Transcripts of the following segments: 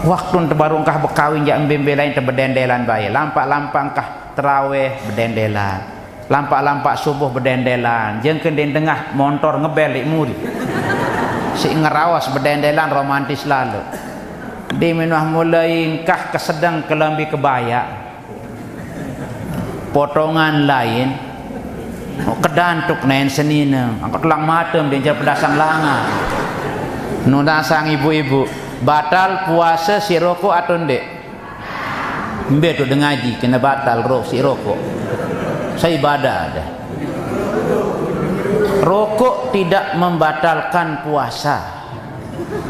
Waktu baru engkah berkawin jak embel-embelain terbedendelan bayi. Lampak-lampak engkah terawih berdendelan. Lampak-lampak subuh berdendelan. Jengken di tengah motor ngebel lik muri. Si ngerawas berdendelan romantis lalu. Di minah mulai engkah kesedang kelambi kebaya. Potongan lain. Kedantuk nain senina. Angkat lang matem di pedasang langa. Nudasang ibu-ibu. Batal puasa si rokok atau ndek? Mbe tu dengaji kena batal si rokok. Saya ibadah ada. Rokok tidak membatalkan puasa.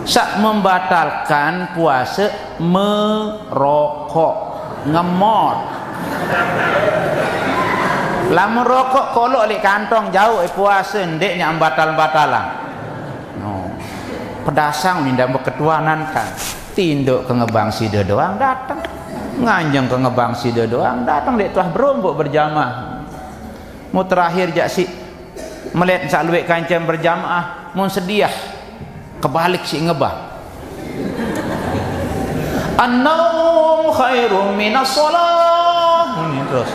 Sak membatalkan puasa merokok, ngemot. Lamun rokok kolok di kantong jauh puasa ndeknya batal-batalan. Pedasang nindak berketuanan kan tinduk ke ngebang sida doang datang nganjeng ke ngebang sida doang datang dek telah berombok berjamaah mu terakhir jak si melihat sak luwek kancam berjamaah mun sediah kebalik si ngebang an-naum khairum minas shalah ini terus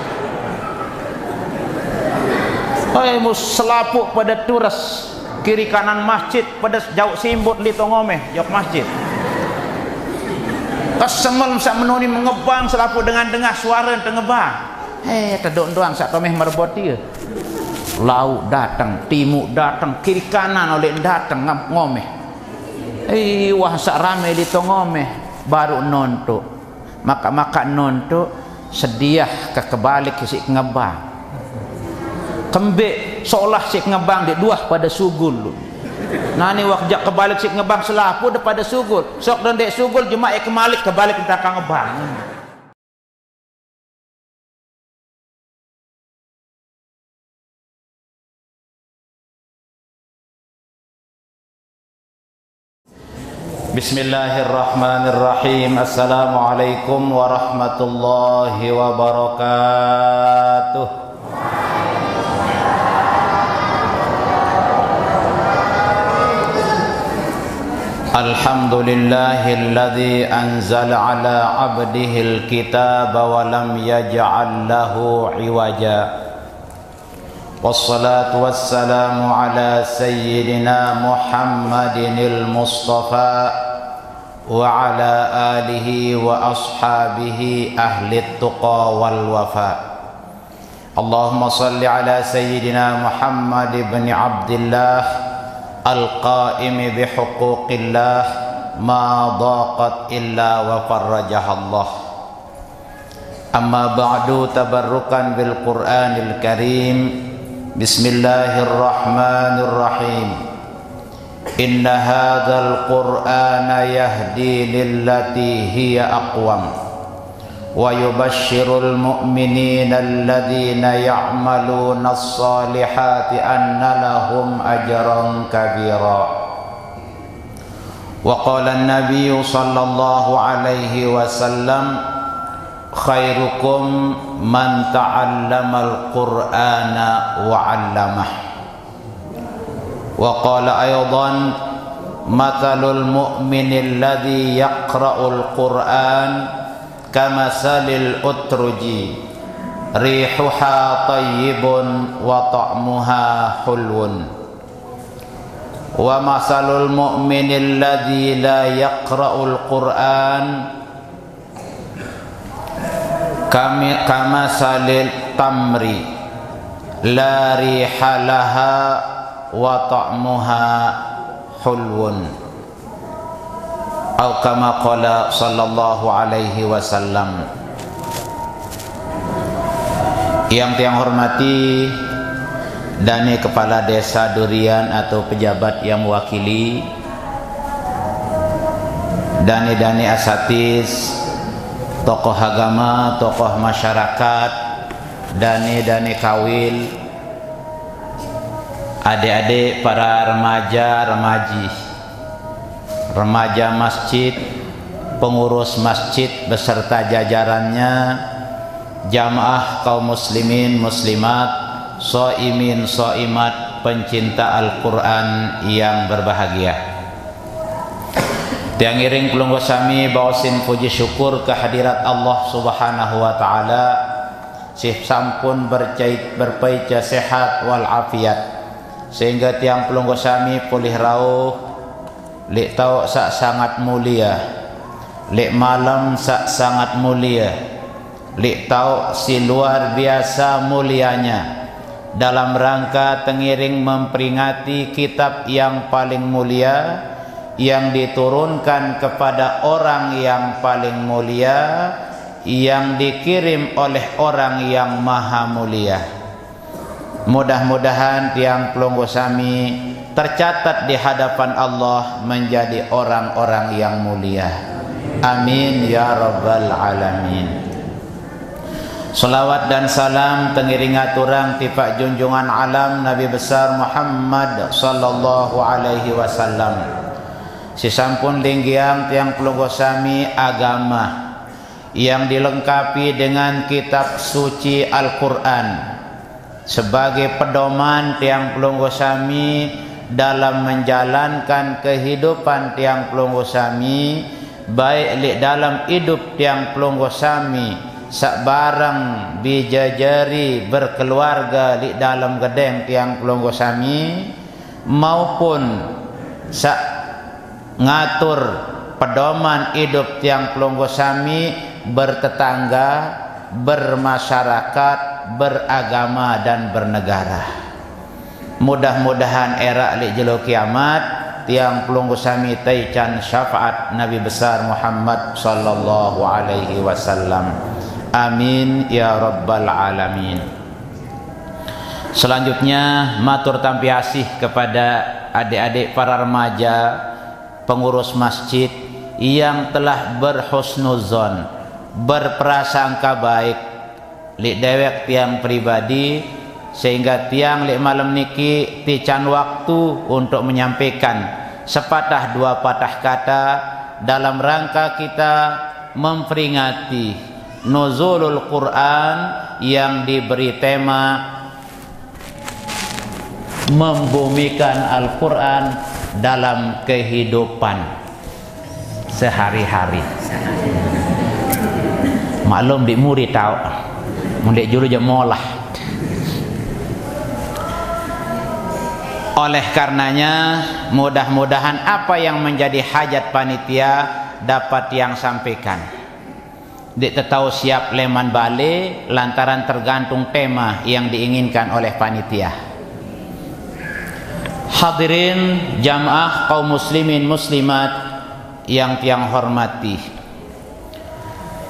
mu selapuk pada turas kiri kanan masjid pada jauh simbut li tongomeh jauh masjid kesemel sak menuni mengebang selapu dengan dengar suara tengebang tedok doang sak tomeh merboti lauk datang timuk datang kiri kanan oleh datang ngomeh wah sak rame li tongomeh baru nontok maka nontok sediah ke kebalik si ngebang kembek seolah si ngebang di dua pada sugul nani wakjak kebalik si ngebang selapu pada sugul sok dan dek sugul jemaah kemalik kebalik kita akan ngebang. Bismillahirrahmanirrahim. Assalamualaikum warahmatullahi wabarakatuh. Alhamdulillahilladzi anzala ala abdihil kitaba wa lam yaj'al lahu iwaja. Wassalatu wassalamu ala sayyidina Muhammadinil Mustafa wa ala alihi wa ashabihi ahli tuqa wal wafa. Allahumma salli ala sayyidina Muhammad ibn Abdillah al-qa'imi bihuquqillah ma daqat illa wa farrajahallah. Amma ba'du, tabarrukan bil Qur'anil Karim. Bismillahirrahmanirrahim. Inna hadzal Qur'ana yahdi lillati hiya aqwam wa yubashshirul mu'minina alladhina ya'maluna as-salihati anna lahum ajran kabira. Wa qala an-nabiy sallallahu alaihi wasallam khairukum man ta'allamal qur'ana wa 'allamah. Wa qala aydan mathalul mu'minil ladzi yaqra'ul qur'an kamasalil utruji rihuha tayyibun wa ta'muha hulwun. Wa masalul mu'minil ladzi la yaqra'ul qur'an kamasalil tamri la riha laha wa ta'muha hulwun. Atau kama qala sallallahu alaihi wasallam. Yang tiang hormati Dani Kepala Desa Durian atau pejabat yang mewakili, Dani asatis, tokoh agama, tokoh masyarakat, Dani kawil, adik-adik para remaja masjid, pengurus masjid beserta jajarannya, jamaah kaum muslimin muslimat, shaimin shaimat, pencinta Al-Quran yang berbahagia. Tiang iring pelunggu sami bawasin puji syukur kehadirat Allah Subhanahu wa taala. Sih sampun berpaica sehat wal afiat sehingga tiang pelunggu sami pulih rauh lek tau sak sangat mulia, lek malam sak sangat mulia, lek tau si luar biasa mulianya dalam rangka tengiring memperingati kitab yang paling mulia yang diturunkan kepada orang yang paling mulia, yang dikirim oleh orang yang maha mulia. Mudah-mudahan tiang pelunggu sami tercatat di hadapan Allah menjadi orang-orang yang mulia. Amin ya rabbal alamin. Salawat dan salam tengiring aturang tipak junjungan alam Nabi besar Muhammad sallallahu alaihi wasallam. Sisampun linggiang tiang pelunggu sami agama yang dilengkapi dengan kitab suci Al-Quran sebagai pedoman tiang pelunggu sami dalam menjalankan kehidupan tiang pelunggu sami, baik dalam hidup tiang pelunggu sami sak barang bijajari berkeluarga di dalam gedeng tiang pelunggu sami, maupun sak ngatur pedoman hidup tiang pelunggu sami bertetangga, bermasyarakat, beragama dan bernegara. Mudah-mudahan era li jelo kiamat tiang pelunggu sami taican syafaat Nabi besar Muhammad sallallahu alaihi wasallam. Amin ya rabbal alamin. Selanjutnya matur tampi asih kepada adik-adik para remaja pengurus masjid yang telah berhusnuzon, berprasangka baik li dewek tiang pribadi sehingga tiang li malam niki tican waktu untuk menyampaikan sepatah dua patah kata dalam rangka kita memperingati nuzulul Quran yang diberi tema membumikan Al-Quran dalam kehidupan sehari-hari. Maklum di murid tahu murid juru jemolah. Oleh karenanya mudah-mudahan apa yang menjadi hajat panitia dapat yang sampaikan. Dik tahu siap leman balik lantaran tergantung tema yang diinginkan oleh panitia. Hadirin jamaah kaum muslimin muslimat yang tiang hormati,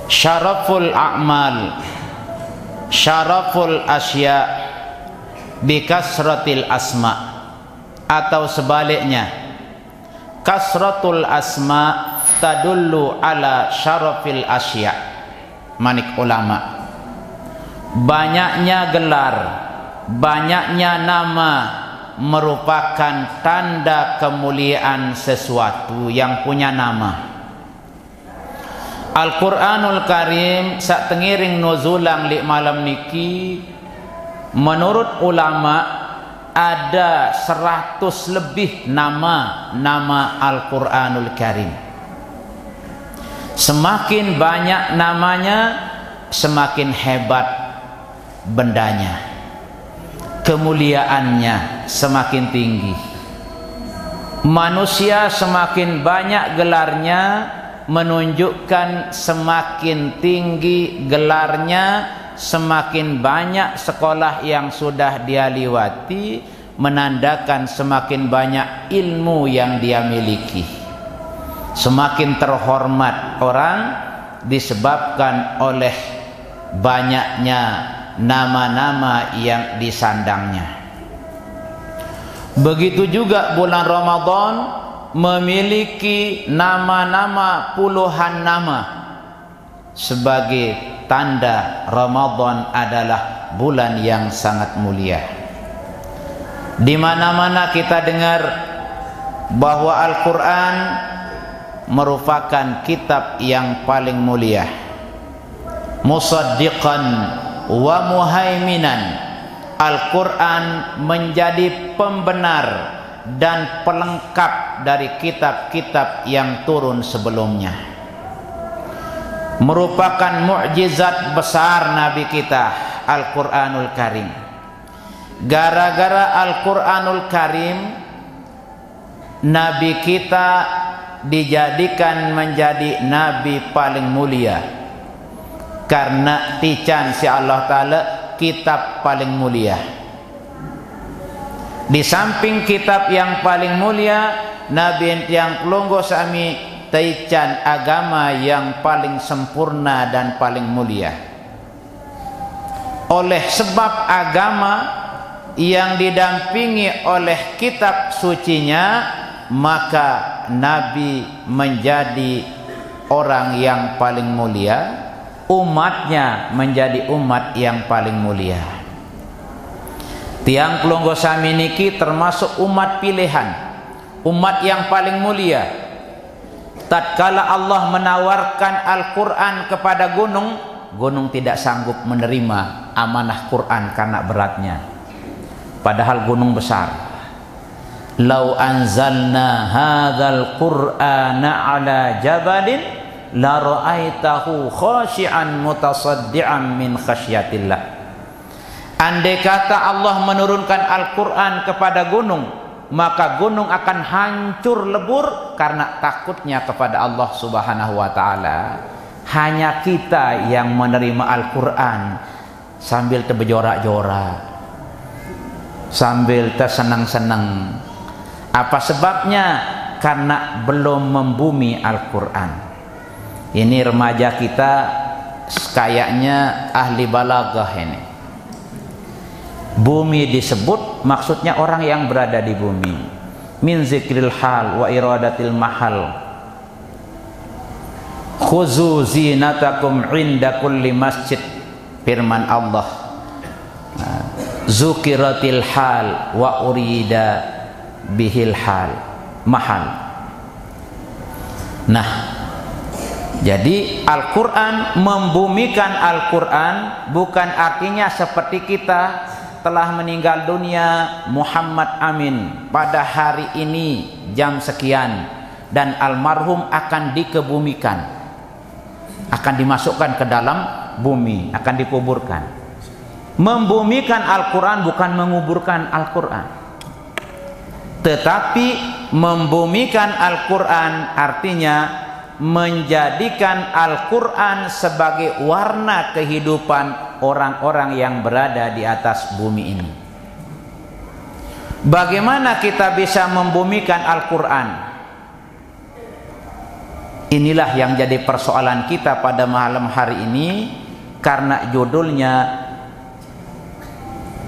syaraful a'mal, syaraful asya bikasratil asma, atau sebaliknya kasratul asma tadullu ala syarafil asya. Manik ulama, banyaknya gelar, banyaknya nama merupakan tanda kemuliaan sesuatu yang punya nama. Al-Quranul Karim sak tengiring nuzulang li malam niki menurut ulama ada 100 lebih nama Al-Quranul Karim. Semakin banyak namanya semakin hebat bendanya, kemuliaannya semakin tinggi. Manusia semakin banyak gelarnya menunjukkan semakin tinggi gelarnya, semakin banyak sekolah yang sudah dia liwati menandakan semakin banyak ilmu yang dia miliki. Semakin terhormat orang disebabkan oleh banyaknya nama-nama yang disandangnya. Begitu juga bulan Ramadan memiliki nama-nama puluhan nama sebagai tanda Ramadan adalah bulan yang sangat mulia. Di mana-mana kita dengar bahwa Al-Quran merupakan kitab yang paling mulia, musaddiqan wa muhaiminan. Al-Quran menjadi pembenar dan pelengkap dari kitab-kitab yang turun sebelumnya. Merupakan mukjizat besar Nabi kita Al-Quranul Karim. Gara-gara Al-Quranul Karim, Nabi kita dijadikan menjadi Nabi paling mulia, karena tican si Allah Ta'ala kitab paling mulia. Di samping kitab yang paling mulia, Nabi yang kelonggo sami tican agama yang paling sempurna dan paling mulia. Oleh sebab agama yang didampingi oleh kitab sucinya, maka Nabi menjadi orang yang paling mulia, umatnya menjadi umat yang paling mulia. Tiang kelonggo sami niki termasuk umat pilihan, umat yang paling mulia. Tatkala Allah menawarkan Al-Quran kepada gunung, gunung tidak sanggup menerima amanah Quran karena beratnya, padahal gunung besar. Lau anzalna hadzal qur'ana ala jabalin la ra'aitahu khashi'an mutasaddian min khasyatillah. Andai kata Allah menurunkan Al-Quran kepada gunung, maka gunung akan hancur lebur karena takutnya kepada Allah Subhanahu wa ta'ala. Hanya kita yang menerima Al-Quran sambil terbejorak-jorak, sambil tersenang-senang. Apa sebabnya? Karena belum membumi Al-Quran. Ini remaja kita kayaknya ahli balaghah ini. Bumi disebut maksudnya orang yang berada di bumi. Min zikril hal wa iradatil mahal. Khuzu zinatakum inda kulli masjid. Firman Allah. Zukiratil hal wa urida bihil hal mahal. Nah, jadi Al-Quran, membumikan Al-Quran bukan artinya seperti kita telah meninggal dunia Muhammad Amin pada hari ini jam sekian dan almarhum akan dikebumikan, akan dimasukkan ke dalam bumi, akan dikuburkan. Membumikan Al-Quran bukan menguburkan Al-Quran, tetapi membumikan Al-Quran artinya menjadikan Al-Quran sebagai warna kehidupan orang-orang yang berada di atas bumi ini. Bagaimana kita bisa membumikan Al-Quran? Inilah yang jadi persoalan kita pada malam hari ini, karena judulnya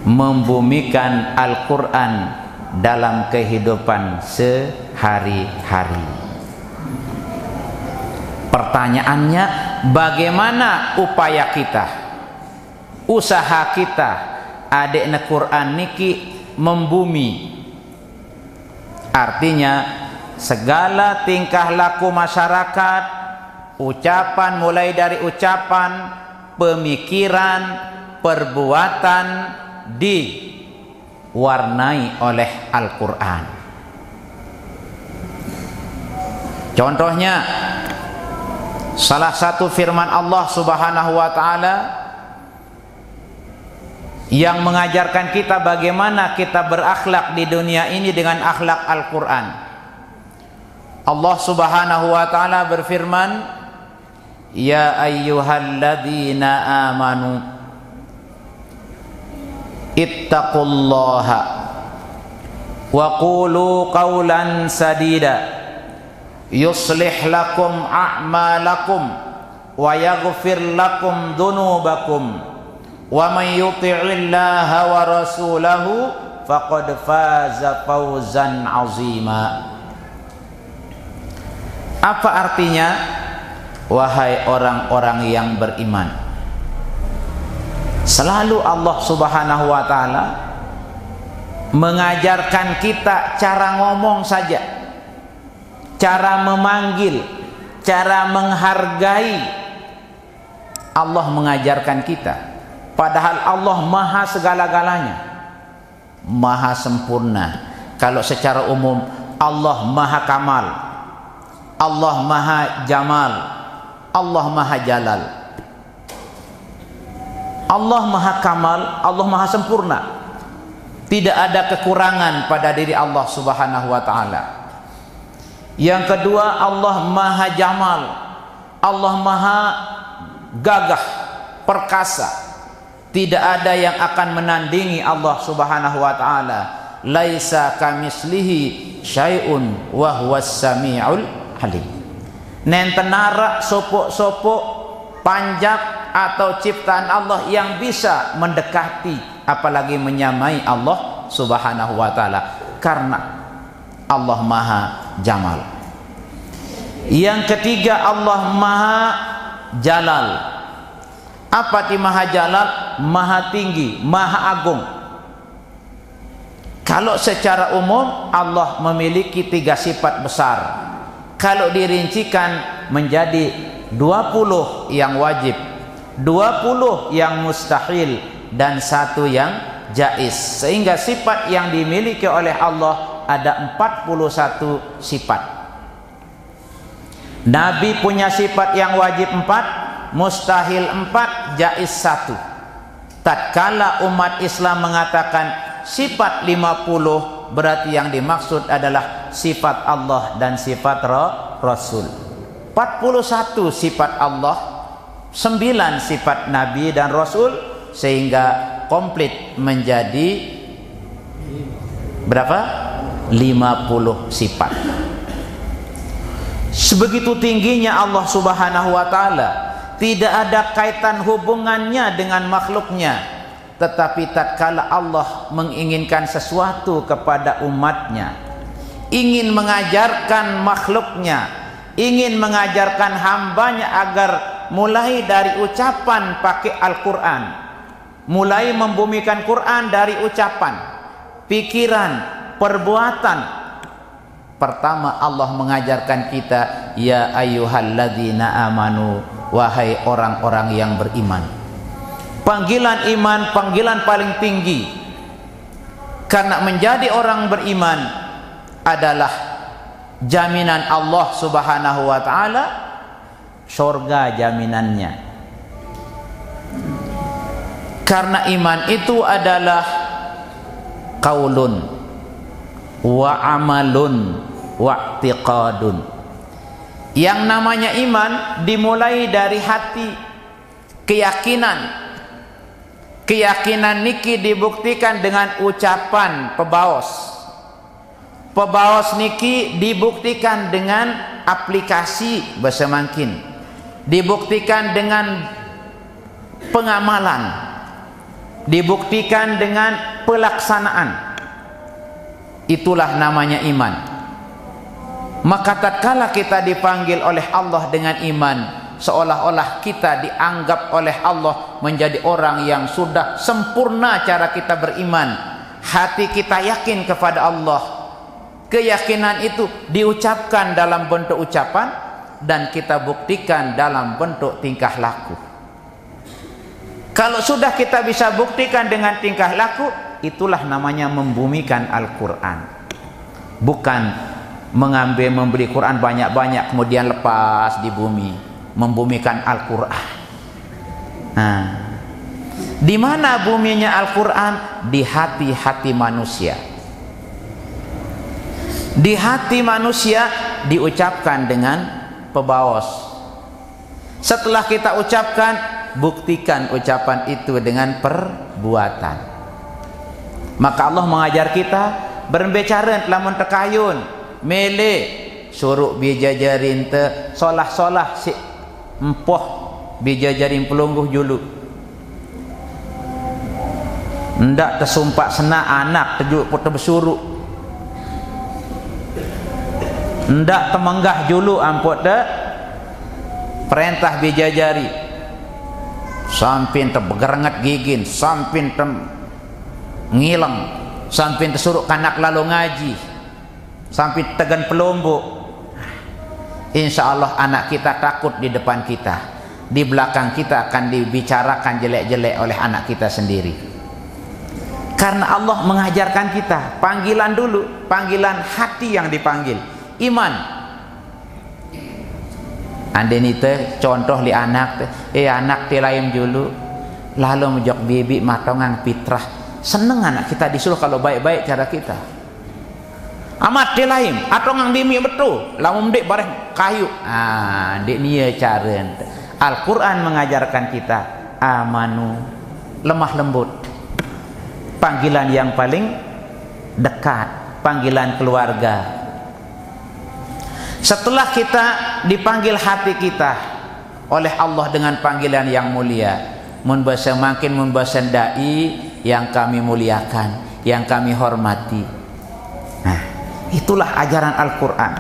membumikan Al-Quran dalam kehidupan sehari-hari. Pertanyaannya, bagaimana upaya kita, usaha kita adekna Quran niki membumi? Artinya segala tingkah laku masyarakat, ucapan, mulai dari ucapan, pemikiran, perbuatan diwarnai oleh Al-Quran. Contohnya, salah satu firman Allah Subhanahu wa ta'ala yang mengajarkan kita bagaimana kita berakhlak di dunia ini dengan akhlak Al-Quran. Allah Subhanahu wa ta'ala berfirman, ya ayyuhalladzina amanu ittaqullaha wa qulu qawlan sadida yuslih lakum a'malakum wa yaghfir lakum dhunubakum wa man yuti'illaha wa rasulahu faqad faza fawzan 'azima. Apa artinya? Wahai orang-orang yang beriman, selalu Allah Subhanahu wa ta'ala mengajarkan kita cara ngomong saja, cara memanggil, cara menghargai. Allah mengajarkan kita, padahal Allah maha segala-galanya, maha sempurna. Kalau secara umum Allah Maha Kamal, Allah Maha Jamal, Allah Maha Jalal. Allah Maha Kamal, Allah Maha Sempurna. Tidak ada kekurangan pada diri Allah Subhanahu wa taala. Yang kedua, Allah Maha Jamal, Allah Maha gagah, perkasa. Tidak ada yang akan menandingi Allah Subhanahu wa taala. Laisa kamislihi syai'un wa huwas samiul alim. Nenten nara sopok-sopok panjak atau ciptaan Allah yang bisa mendekati apalagi menyamai Allah Subhanahu wa taala, karena Allah Maha Jamal. Yang ketiga, Allah Maha Jalal. Apa di Maha Jalal? Maha tinggi, Maha agung. Kalau secara umum Allah memiliki 3 sifat besar. Kalau dirincikan menjadi 20 yang wajib, 20 yang mustahil, dan 1 yang jaiz. Sehingga sifat yang dimiliki oleh Allah ada 41 sifat. Nabi punya sifat yang wajib 4, mustahil 4, jaiz 1. Tatkala umat Islam mengatakan sifat 50, berarti yang dimaksud adalah sifat Allah dan sifat Rasul. 41 sifat Allah, 9 sifat Nabi dan Rasul, sehingga komplit menjadi berapa? 50 sifat. Sebegitu tingginya Allah Subhanahu wa taala, tidak ada kaitan hubungannya dengan makhluknya. Tetapi tatkala Allah menginginkan sesuatu kepada umatnya, ingin mengajarkan makhluknya, ingin mengajarkan hambanya agar mulai dari ucapan pakai Al-Quran, mulai membumikan Quran dari ucapan, pikiran, perbuatan. Pertama Allah mengajarkan kita, ya ayyuhalladzina amanu, wahai orang-orang yang beriman. Panggilan iman, panggilan paling tinggi, karena menjadi orang beriman adalah jaminan Allah Subhanahu wa taala, surga jaminannya. Karena iman itu adalah qaulun wa amalun wa i'tiqadun. Yang namanya iman dimulai dari hati, keyakinan. Keyakinan niki dibuktikan dengan ucapan pebaos. Pebaos niki dibuktikan dengan aplikasi besemangkin, dibuktikan dengan pengamalan, dibuktikan dengan pelaksanaan. Itulah namanya iman. Maka tatkala kita dipanggil oleh Allah dengan iman, seolah-olah kita dianggap oleh Allah menjadi orang yang sudah sempurna cara kita beriman. Hati kita yakin kepada Allah. Keyakinan itu diucapkan dalam bentuk ucapan dan kita buktikan dalam bentuk tingkah laku. Kalau sudah kita bisa buktikan dengan tingkah laku, itulah namanya membumikan Al-Quran. Bukan memberi Quran banyak-banyak kemudian lepas di bumi. Membumikan Al-Quran. Nah, di mana buminya Al-Quran? Di hati-hati manusia. Di hati manusia diucapkan dengan pebaos. Setelah kita ucapkan, buktikan ucapan itu dengan perbuatan. Maka Allah mengajar kita berbicara lamun tekayun, mele suruh bijajarin te solah-solah si empoh bijajarin pelungguh julu. Ndak tersumpak sena anak tejuk putar bersuruh. Ndak temenggah julu amput te perintah bijajari. Sampin te begerenget gigin, sampin te ngileng, sampin tersuruh kanak lalu ngaji, sampin tegan pelombok. Insya Allah anak kita takut di depan kita, di belakang kita akan dibicarakan jelek-jelek oleh anak kita sendiri. Karena Allah mengajarkan kita panggilan dulu, panggilan hati yang dipanggil, iman. Andai teh contoh li anak teh, anak teh lain dulu, lalu menjok bibi matongang fitrah. Seneng anak kita disuruh kalau baik-baik cara kita. Amat teh lain, atau ngang bimi betul, lamun dek bareng kayu. Dek nia cara. Al-Quran mengajarkan kita amanu, lemah lembut. Panggilan yang paling dekat, panggilan keluarga. Setelah kita dipanggil hati kita oleh Allah dengan panggilan yang mulia, makin membahas dai yang kami muliakan, yang kami hormati. Nah, itulah ajaran Al-Quran.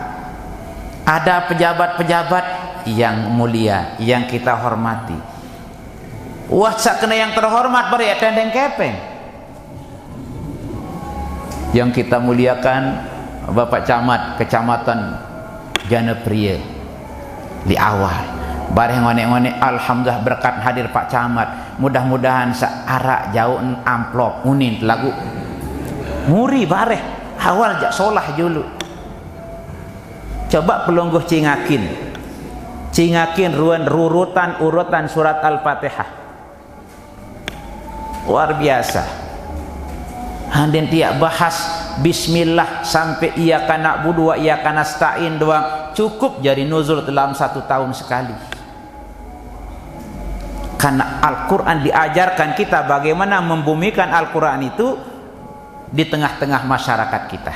Ada pejabat-pejabat yang mulia, yang kita hormati. Wah, sakena yang terhormat bari tendeng kepeng. Yang kita muliakan Bapak Camat Kecamatan Janepria di awal bareng ngone-ngone, alhamdulillah berkat hadir Pak Camat, mudah-mudahan searak jauh amplop unin lagu muri bareh awal jak solah dulu. Coba pelungguh cingakin urutan surat Al-Fatihah, luar biasa. Handin tiak bahas bismillah sampai iyyaka na'budu wa iyyaka nasta'in doang cukup jadi nuzul dalam 1 tahun sekali. Karena Al-Quran diajarkan kita bagaimana membumikan Al-Quran itu di tengah-tengah masyarakat kita.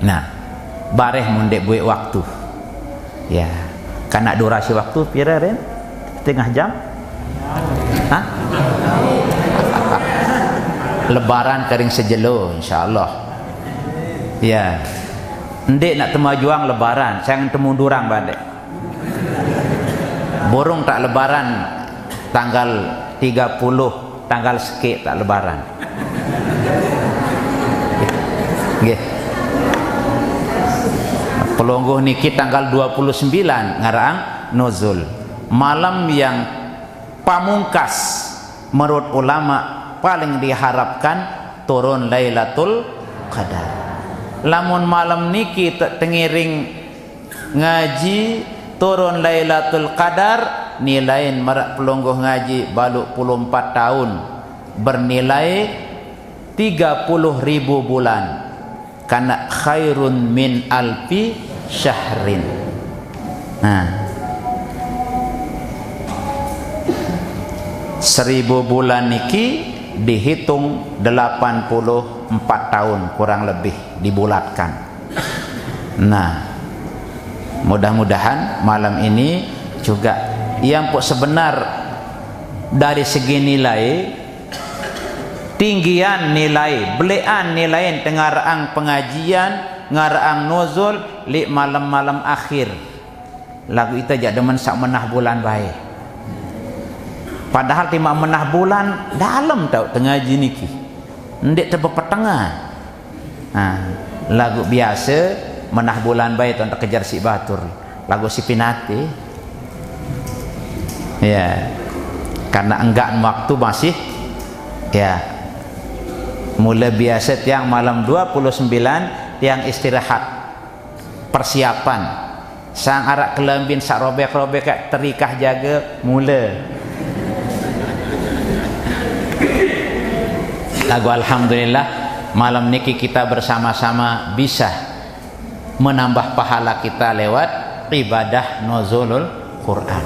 Nah, bareh mundek buat waktu ya, karena durasi waktu pira Ren? Setengah jam? Hah? Lebaran kering sejelo insyaallah ya. Ndek nak temu juang lebaran, saya temu durang balik borong tak lebaran tanggal 30, tanggal sekek tak lebaran nggih. Pelungguh niki tanggal 29 ngarang nuzul, malam yang pamungkas menurut ulama paling diharapkan turun Lailatul Qadar. Lamun malam niki tengiring ngaji turun Lailatul Qadar, nilain marak pelungguh ngaji baluk 14 tahun bernilai 30.000 bulan, karena khairun min alfi syahrin. Nah, 1000 bulan niki dihitung 84 tahun kurang lebih dibulatkan. Nah, mudah-mudahan malam ini juga yang sebenar dari segi nilai, tinggian nilai, belean nilai tengaraang pengajian, ngaraang nuzul li malam-malam akhir. Lagu itu aja demen sak menah bulan baik. Padahal timah menah bulan dalam tau tengaji niki ndek tebe petengah. Lagu biasa menah bulan baik untuk kejar si batur, lagu si pinati ya, karena enggak waktu masih ya. Mula biasa tiang malam 29 tiang istirahat persiapan sang arak kelembin sak robek-robek terikah jaga mula lagu. Alhamdulillah malam niki kita bersama-sama bisa menambah pahala kita lewat ibadah nuzulul Quran.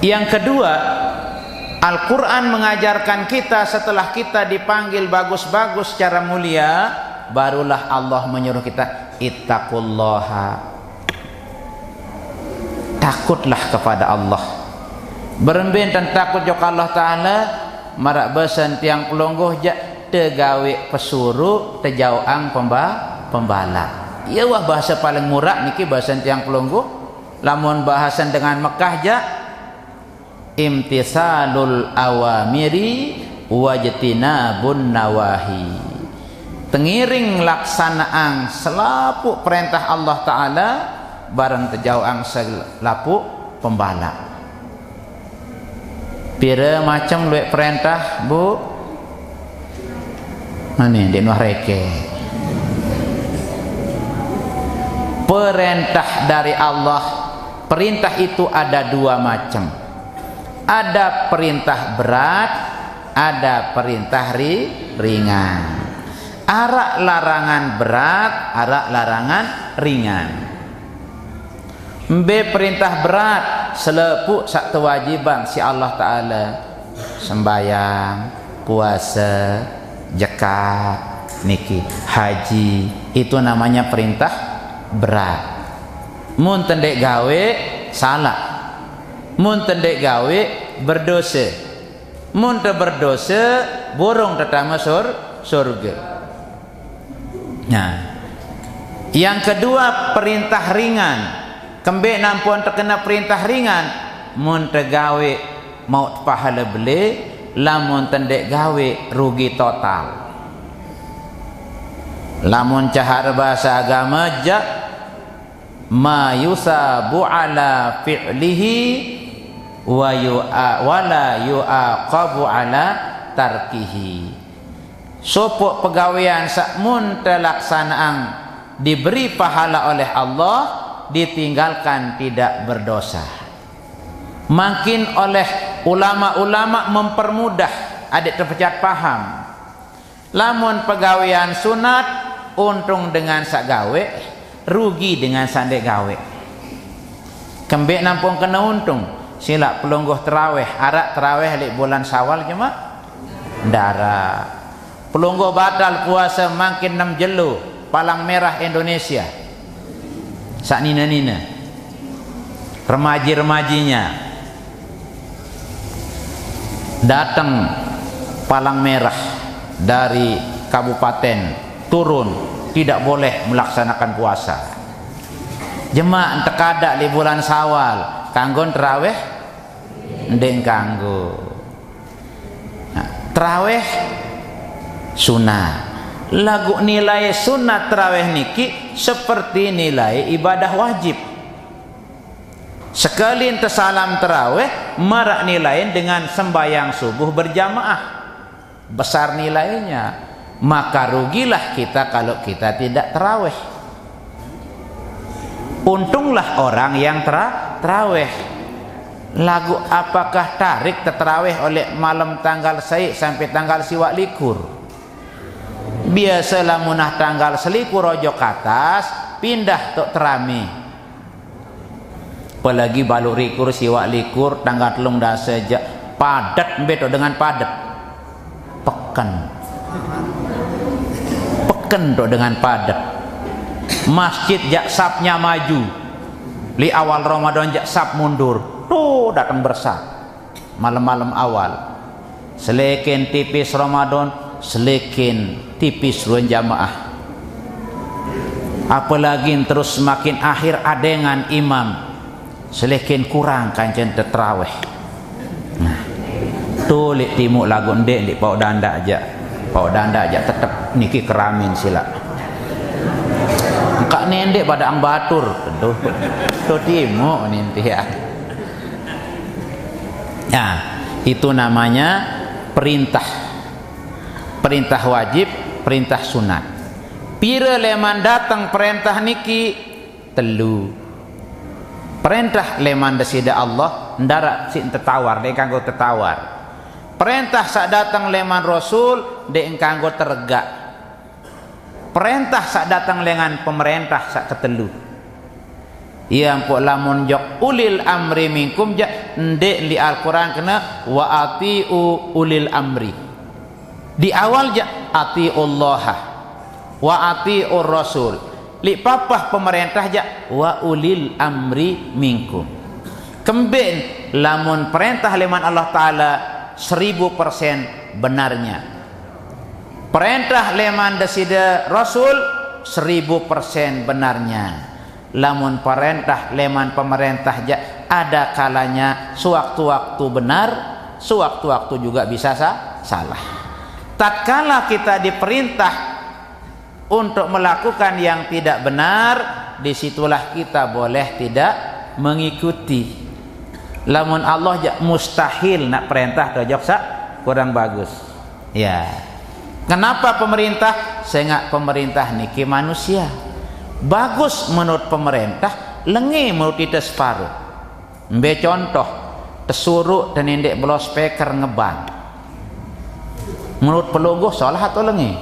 Yang kedua, Al-Quran mengajarkan kita setelah kita dipanggil bagus-bagus secara mulia, barulah Allah menyuruh kita ittaqullaha, takutlah kepada Allah. Berembin dan takut jok Allah Ta'ala marak besan tiang pelonggoh jak tegawe pesuruh tejauang pembala. Ia wah bahasa paling murah niki bahasa tiang pelonggoh. Lamun bahasan dengan Mekah jak imtisalul awamiri wajtinabun nawahi, tengiring laksanaan selapuk perintah Allah Ta'ala bareng tejauang selapuk pembala. Pira macam luek perintah bu Ini di nuah reke. Perintah dari Allah, perintah itu ada dua macam. Ada perintah berat, ada perintah ringan. Arak larangan berat, arak larangan ringan. Mbe perintah berat selepuk sak kewajiban si Allah Ta'ala, sembayang, puasa, zakat, niki, haji, itu namanya perintah berat. Mun tendek gawe salah, mun tendek gawe berdosa, mun te berdosa borong tetama surga. Nah, yang kedua perintah ringan. Kembek nampun terkena perintah ringan, mun tegawe mau pahala beli, lamun tendek gawe rugi total. Lamun cahar bahasa agama ja ma yusabu ala fi'lihi wa la yu'aqabu ala tarkihi. Sopok pegawaian sakmun telaksanaan diberi pahala oleh Allah, ditinggalkan tidak berdosa. Makin oleh ulama-ulama mempermudah adik terpecat paham. Lamun pegawaian sunat untung dengan sak gawe, rugi dengan sandek gawe. Kembek nampung kena untung. Sila pelungguh terawih, arak terawih lik bulan Syawal cuma darah. Pelungguh batal puasa makin 6 jelu palang merah Indonesia. Sak nina-nina remaji-remajinya datang palang merah dari kabupaten turun, tidak boleh melaksanakan puasa. Jemaah tekada di bulan Syawal kanggon terawih ndeng kanggo. Nah, terawih sunat. Lagu nilai sunat terawih niki seperti nilai ibadah wajib. Sekali ente salam terawih marak nilai dengan sembahyang subuh berjamaah, besar nilainya. Maka rugilah kita kalau kita tidak terawih. Untunglah orang yang terawih. Lagu apakah tarik terawih oleh malam tanggal saik sampai tanggal siwak likur. Biasalah munah tanggal selikur rojo ke atas pindah tok terami. Apalagi baluk rikur siwak likur tanggal telung dah sejak padat beto dengan padat. Peken tok dengan padat. Masjid jak sapnya maju. Li awal Ramadan jak sap mundur. Tuh datang bersap. Malam-malam awal. Selekin tipis Ramadan, selekin tipis ruang jamaah. Apalagi terus semakin akhir adengan imam, selekin kurang kancen terawih. Nah, tulik timuk lagu ndek di pau danda aja, tetap niki keramin sila. Kak nendek pada ang batur, tuh timuk ninti ya. Nah, itu namanya perintah. Perintah wajib, perintah sunat. Pira leman datang perintah niki telu. Perintah leman desida Allah ndara si tetawar de kanggo tetawar. Perintah sak datang leman Rasul de kanggo terega. Perintah sak datang lengan pemerintah sak ketelu. Ia empuk lamun jok ulil amri minkum ja ndek li Al-Qur'an kena wa atiu ulil amri. Di awal ja atiullah wa atiur rasul. Li papah pemerintah ja wa ulil amri minkum. Kemben lamun perintah leman Allah Ta'ala 1000% benarnya. Perintah leman desida Rasul 1000% benarnya. Lamun perintah leman pemerintah ja ada kalanya sewaktu-waktu benar, sewaktu-waktu juga bisa salah. Tatkala kita diperintah untuk melakukan yang tidak benar, disitulah kita boleh tidak mengikuti. Lamun Allah mustahil nak perintah tojok sak kurang bagus. Ya. Kenapa pemerintah? Sehingga pemerintah niki manusia. Bagus menurut pemerintah, lengi menurut kita separuh. Ambil contoh, tesuruk dan indek belah speaker ngebang. Menurut pelogoh salah atau lengi?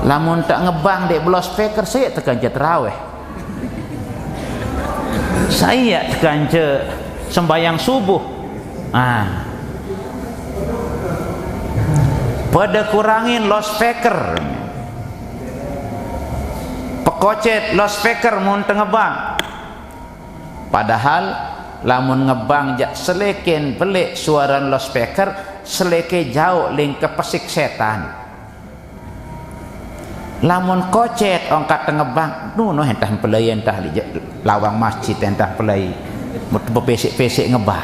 Lamun tak ngebang dek belah speaker, saya tekan je terawih. Saya tekan je sembayang subuh. Pada kurangin loudspeaker, pekocet loudspeaker mun ngebang. Padahal lamun ngebang jak seleken pelik suara loudspeaker, seleke jauh ling kepesik setan. Lamun kocet angkat ngebang, no entah pelai entah lawang masjid entah pelai mut pesik-pesik ngebang.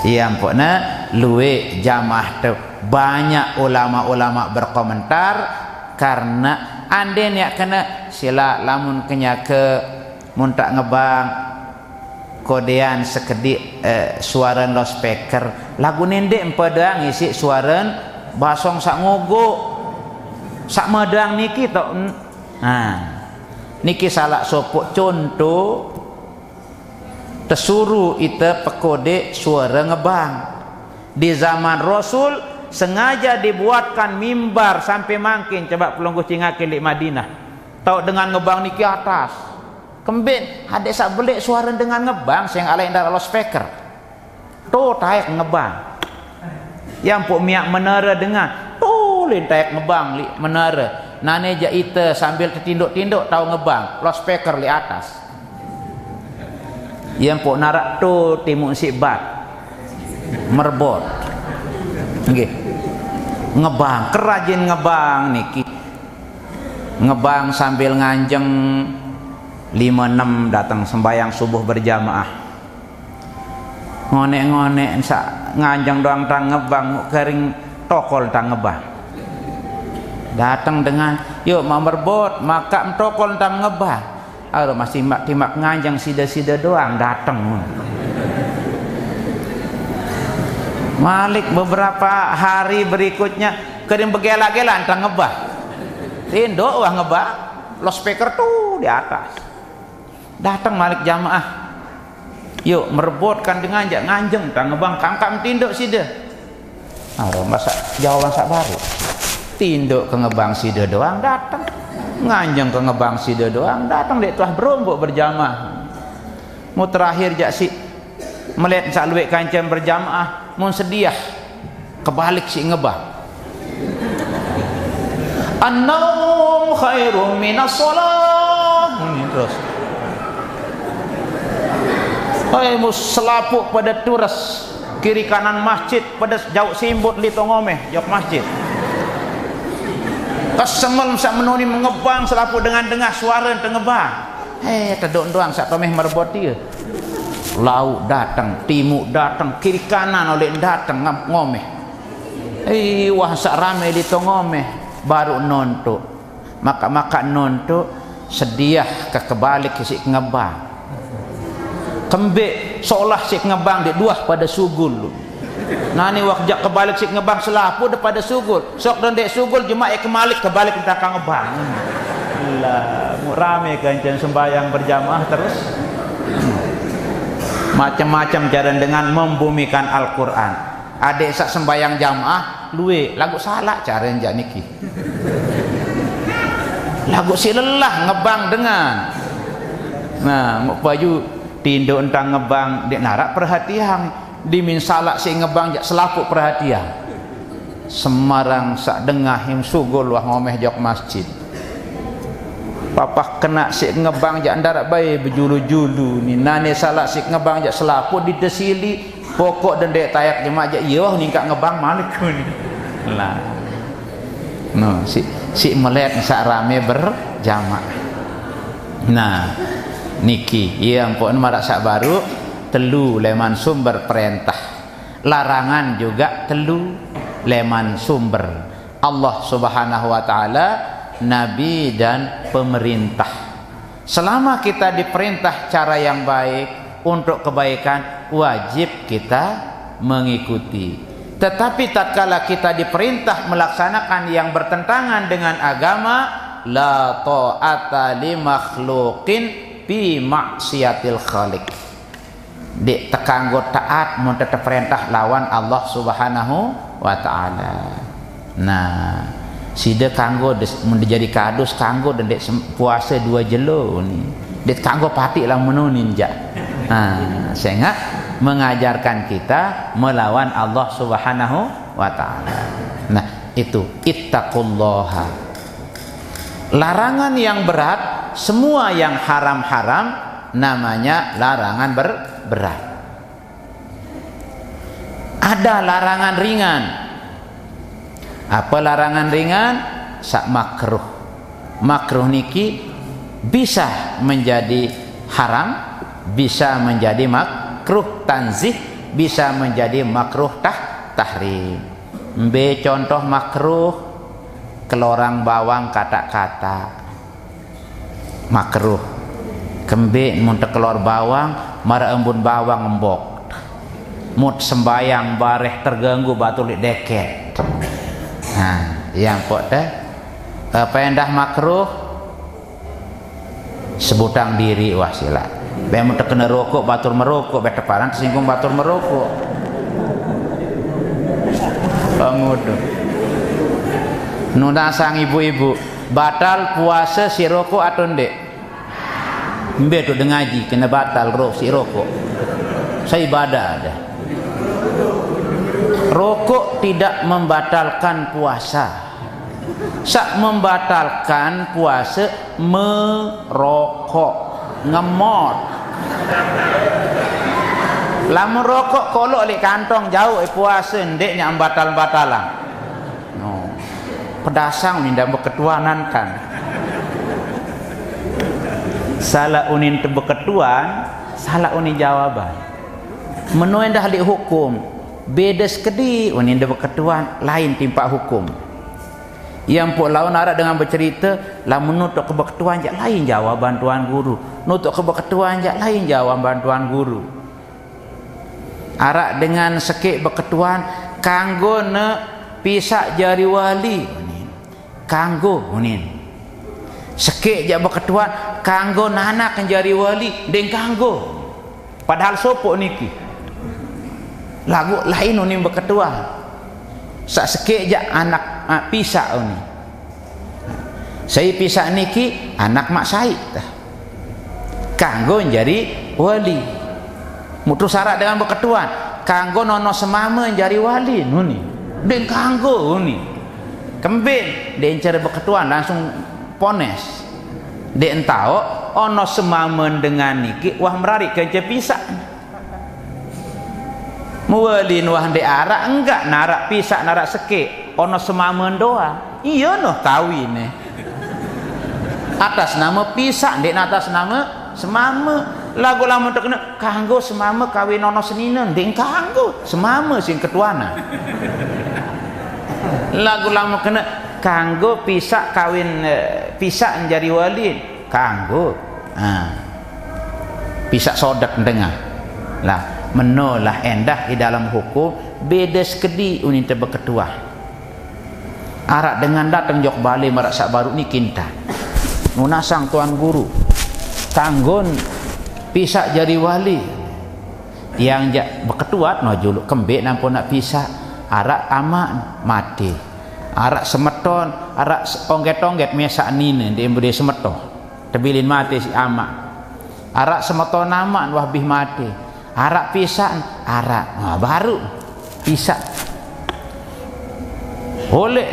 Iya ampuna luwe jamaah tu banyak ulama-ulama berkomentar karena anden ya kena sila lamun kenya ke mun tak ngebang kodean sekedik suara loudspeaker lagu nendek empada ngisi suara basong sak ngogok sak medang niki tok. Niki salah sopok contoh tesuruh ita pekode suara ngebang. Di zaman Rasul sengaja dibuatkan mimbar sampai mangkin coba pelungguh cingakin di Madinah. Tahu dengan ngebang niki atas. Kembin hadek sak belik suara dengan ngebang sing alain dari loudspeaker. Tuh taek ngebang. Yang pok miak menara dengan tuh lin taek ngebang li menara. Nane ja ita sambil tertinduk-tinduk tahu ngebang loudspeaker li atas. Yang pok narak tu timuk sibat merbot nggih ngebang kerajin ngebang niki ngebang sambil nganjeng 5-6 datang sembahyang subuh berjamaah ngonek-ngonek sak nganjeng doang tang ngebang kering tokol tang ngebang datang dengan yuk mau merbot maka tokol tang ngebang. Masih timak nganjang sida-sida doang datang. Malik beberapa hari berikutnya kering begela-gela antang ngebah. Tinduk wah ngebah, loudspeaker tuh di atas. Datang Malik jamaah. Yuk merebutkan dengan nganjeng tang ngebang kangkam tinduk sida. Masa jawaban sak baru. Tinduk ke ngebang sida doang datang. Nganjeng ke ngebang sida doang datang dek telah berombok berjamaah. Mu terakhir jak si melihat sak luwek kancam berjamaah mun sediah kebalik si ngebang. An-naum khairum minas shalah. Terus mu selapuk pada turas kiri kanan masjid pada jauh simbut li tongomeh jauh masjid. Kesemel sak menuni mengebang selapu dengan dengar suara tengebang. Tedok doang sak tomeh merebot dia. Lauk datang, timuk datang, kiri kanan oleh datang ngomeh. Wah sak rame di tongomeh baru nontok. Maka nontok sediah ke kebalik si ngebang. Kembek seolah si ngebang di dua pada sugul. Nani wakjak kebalik si ngebang selapu daripada sugul sok dan dek sugul jemaah kemalik kebalik kita akan ngebang lah rame kancen sembahyang berjamaah terus macam-macam cara dengan membumikan Al-Quran. Adik sak sembahyang jamaah luwe lagu salah cara njak niki lagu si lelah ngebang dengan baju tinduk entang ngebang dek narak perhatian dimin salak si ngebang jak selapuk perhatian Semarang sak dengah him sugul wah ngomeh jok masjid papah kena si ngebang jak ndarak bae berjulu-julu ni nane salak si ngebang jak selapuk didesili pokok dan dek tayak jemaah jak iya wah ningkak ngebang malik ni lah si melihat sak rame berjamaah. Niki iya ampun marak sak baru telu leman sumber perintah larangan juga telu leman sumber Allah subhanahu wa ta'ala nabi dan pemerintah. Selama kita diperintah cara yang baik untuk kebaikan wajib kita mengikuti. Tetapi tatkala kita diperintah melaksanakan yang bertentangan dengan agama, la ta'ata li makhluqin bi maksiatil khaliq. Dek tekanggo taat mun tetep perintah lawan Allah Subhanahu wa taala. Nah, sida kanggo mun jadi kadus kanggo dan dek puasa 2 jelo ni. Dek kanggo pati lah menunin ja. Nah, sehingga mengajarkan kita melawan Allah Subhanahu wa taala. Nah, itu ittaqullaha. Larangan yang berat, semua yang haram-haram namanya larangan berat. Ada larangan ringan. Apa larangan ringan? Sak makruh. Makruh niki bisa menjadi haram, bisa menjadi makruh tanzih, bisa menjadi makruh tahrim. Contoh makruh, kelorang bawang kata-kata makruh. Kembe mun kelor bawang mara embun bawang embok. Mut sembayang bareh terganggu batu lik deket. Nah, yang pok teh pendah makruh sebutang diri wasilah. Be mun kena rokok batur merokok, be teparan tersinggung batur merokok. Bangudu. Nuna sang ibu-ibu, batal puasa si rokok atau ndek? Mbe tu dengaji kena batal si rokok. Saya ibadah ada. Rokok tidak membatalkan puasa. Sak membatalkan puasa merokok, ngemot. Lamun rokok kolok di kantong jauh puasa ndeknya batal-batalan. No. Pedasang ni ndak berketuanan kan. Salah unin tebeketuan, salah unin jawaban. Menuen dah di hukum, beda sekedi unin tebeketuan lain timpak hukum. Yang pun lawan arah dengan bercerita, lah menutup kebeketuan jak lain jawaban tuan guru, nutup kebeketuan jak lain jawaban tuan guru. Arak dengan sekik beketuan, kanggo ne pisak jari wali, kanggo unin. Sekik jak beketuan kanggo nanak jari wali deng kanggo padahal sopok niki lagu lain unin beketuan sak sekik jak anak pisak uni saya pisak niki anak mak Said kanggo jari wali mutu syarat dengan beketuan kanggo nono semama jari wali nuni deng kanggo uni kembin den cara beketuan langsung pones de entao ono semamen dengan niki wah merarik ke pisak muwalin wah de arak enggak narak pisak narak seke ono semamen doa iya noh kawin atas nama pisak de atas nama semama lagu lamun terkena kanggo semama kawin ono seninen de kanggo semama sing ketuana lagu lamun kena kanggo pisak kawin pisak menjadi wali kanggo pisak sodak dengar lah menolah endah di dalam hukum beda sekedi unin tebeketua arak dengan datang jok balik merasak baru ni kinta nunasang tuan guru kanggon pisak jadi wali yang beketuat no juluk kembek nampu nak pisak arak aman mati arak semeton, arak ongget-ongget mesak nine dia beri semeton tebilin mati si amak arak semeton aman wahbih mati arak pisan arak nah, baru pisak oleh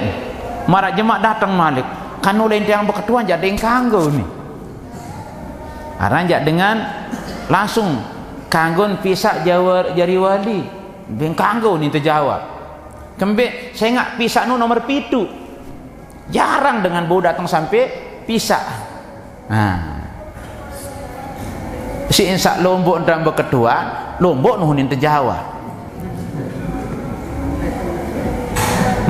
marak jemak datang malik kan oleh yang berketuan jadi kanggo ni aranjak dengan langsung kanggon pisak jari wali ben kanggo ni terjawab kembek saya ingat pisak nu nomor pitu jarang dengan bau datang sampai pisak si insak lombok dan berketua lombok nuhunin terjawab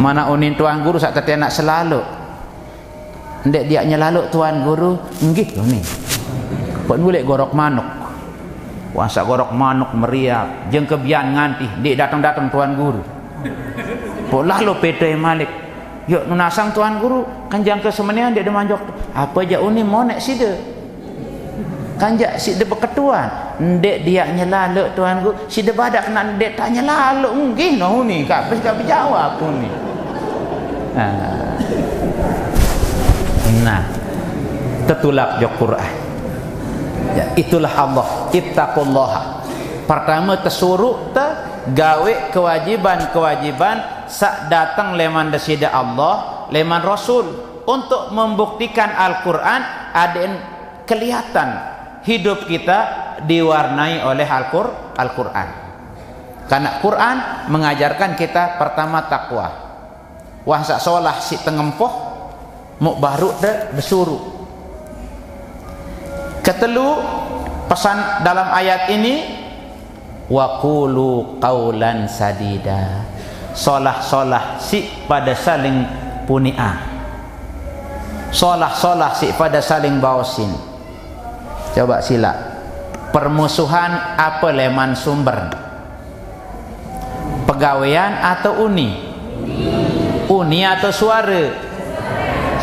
mana unin tuan guru saat tadi nak selalu ndek dia nyelalu tuan guru nggih ni buat boleh gorok manuk wasa gorok manuk meriak jeng kebian nganti dek datang-datang tuan guru Polah lo pedai Malik. Yuk nunasang tuan guru kanjang ke semenian dia demanjok. Apa aja uni monek sida. Kanjak sida berketuan. Ndek dia nyelala tuan guru. Sida badak kena ndek tak nyelala nggih no ni kak berjawab pun ni. Nah, tetulak jo Quran. Ya, itulah Allah. Ittaqullaha. Pertama tersuruh gawe kewajiban-kewajiban sak datang leman desida Allah, leman Rasul untuk membuktikan Al-Quran ada kelihatan hidup kita diwarnai oleh Al-Quran. Karena Quran mengajarkan kita pertama takwa. Wah sak solah si tengempoh muk baru dah bersuruh. Ketelu pesan dalam ayat ini wa qulu qaulan sadida. Solah-solah si pada saling punia. Solah-solah si pada saling baosin. Coba sila. Permusuhan apa leman sumber? Pegawaian atau uni? Uni atau suara?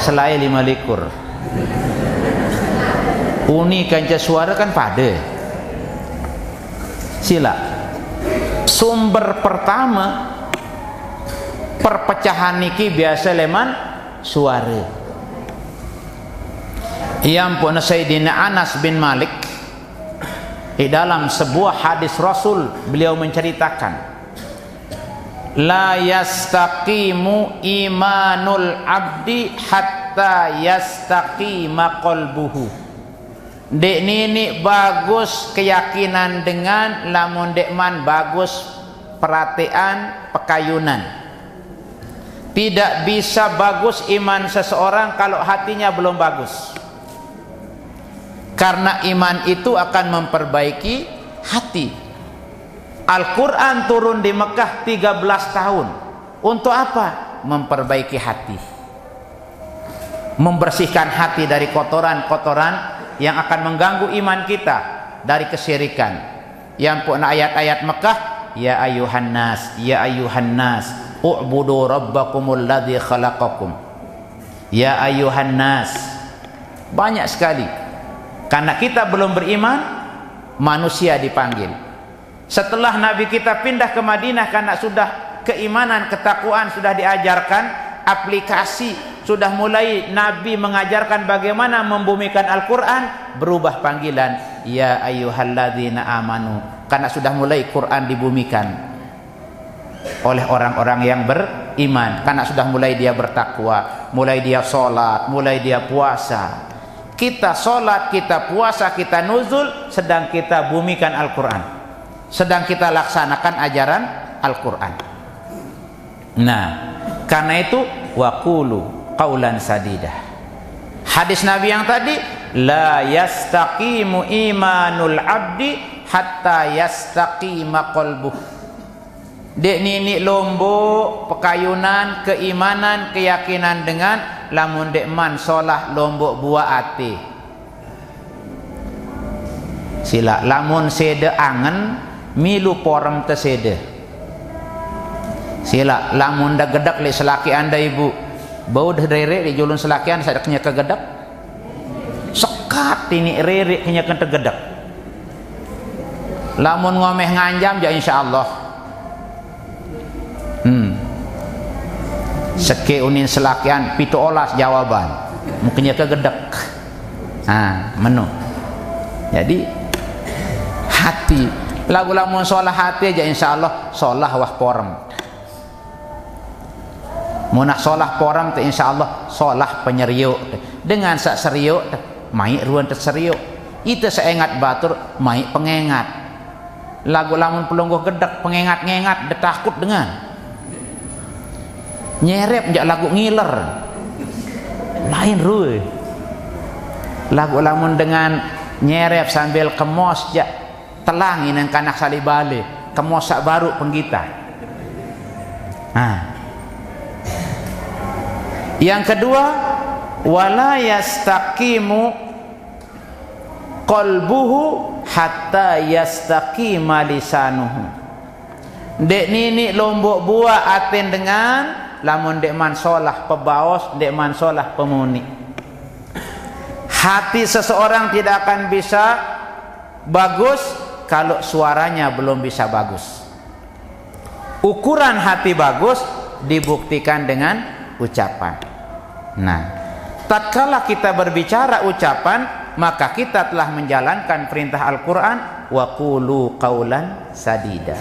Selain 5 likur. Uni kanca suara kan pada. Sila. Sumber pertama perpecahan niki biasa leman suara. Yang pun Sayyidina Anas bin Malik di dalam sebuah hadis Rasul beliau menceritakan, la yastaqimu imanul abdi hatta yastaqima qalbuhu. Dek nini bagus keyakinan dengan lamun dek man bagus perhatian pekayunan. Tidak bisa bagus iman seseorang kalau hatinya belum bagus. Karena iman itu akan memperbaiki hati. Al-Quran turun di Mekah 13 tahun. Untuk apa? Memperbaiki hati. Membersihkan hati dari kotoran-kotoran yang akan mengganggu iman kita dari kesyirikan. Yang pun ayat-ayat Mekah, ya ayuhan nas, u'budu rabbakumul ladzi khalaqakum. Ya ayuhan nas. Banyak sekali. Karena kita belum beriman, manusia dipanggil. Setelah Nabi kita pindah ke Madinah, karena sudah keimanan, ketakwaan sudah diajarkan, aplikasi sudah mulai Nabi mengajarkan bagaimana membumikan Al-Quran, berubah panggilan ya ayyuhalladzina amanu, karena sudah mulai Quran dibumikan oleh orang-orang yang beriman, karena sudah mulai dia bertakwa, mulai dia sholat, mulai dia puasa. Kita sholat, kita puasa, kita nuzul, sedang kita bumikan Al-Quran, sedang kita laksanakan ajaran Al-Quran. Nah, karena itu waqulu qaulan sadidah. Hadis Nabi yang tadi, la yastaqimu imanul abdi hatta yastaqima qalbuh. Dek nini lombok pekayunan, keimanan, keyakinan dengan lamun dek man solah lombok buah ati. Sila lamun sede angen milu porem tesede. Sila lamun dah gedak le selaki anda ibu bau dah rere di julun selakian saya kenya kegedak sekat ini rere kenya kan tergedak. Lamun ngomeh nganjam ya insyaallah seke unin selakian pitu olas jawaban mungkinnya kegedak menu. Jadi hati lagu lamun solah hati aja insyaallah solah wah porem. Munah solah porem tu insyaallah solah penyeriuk dengan sak seriuk mai ruan terseriuk itu seengat batur mai pengengat. Lagu lamun pelungguh gedak pengengat-ngengat detakut dengan nyerep jak lagu ngiler lain ruy. Lagu lamun dengan nyerep sambil kemos jak telangin yang kanak salibale kemos sak baru penggita. Yang kedua, wala yastaqimu qalbuhu hatta yastaqima lisanuhu. Dek nini lombok buah aten dengan lamun dek mansolah pebaos, dek mansolah pemuni. Hati seseorang tidak akan bisa bagus kalau suaranya belum bisa bagus. Ukuran hati bagus dibuktikan dengan ucapan. Nah, tatkala kita berbicara ucapan, maka kita telah menjalankan perintah Al-Quran, wa qulu qawlan sadida.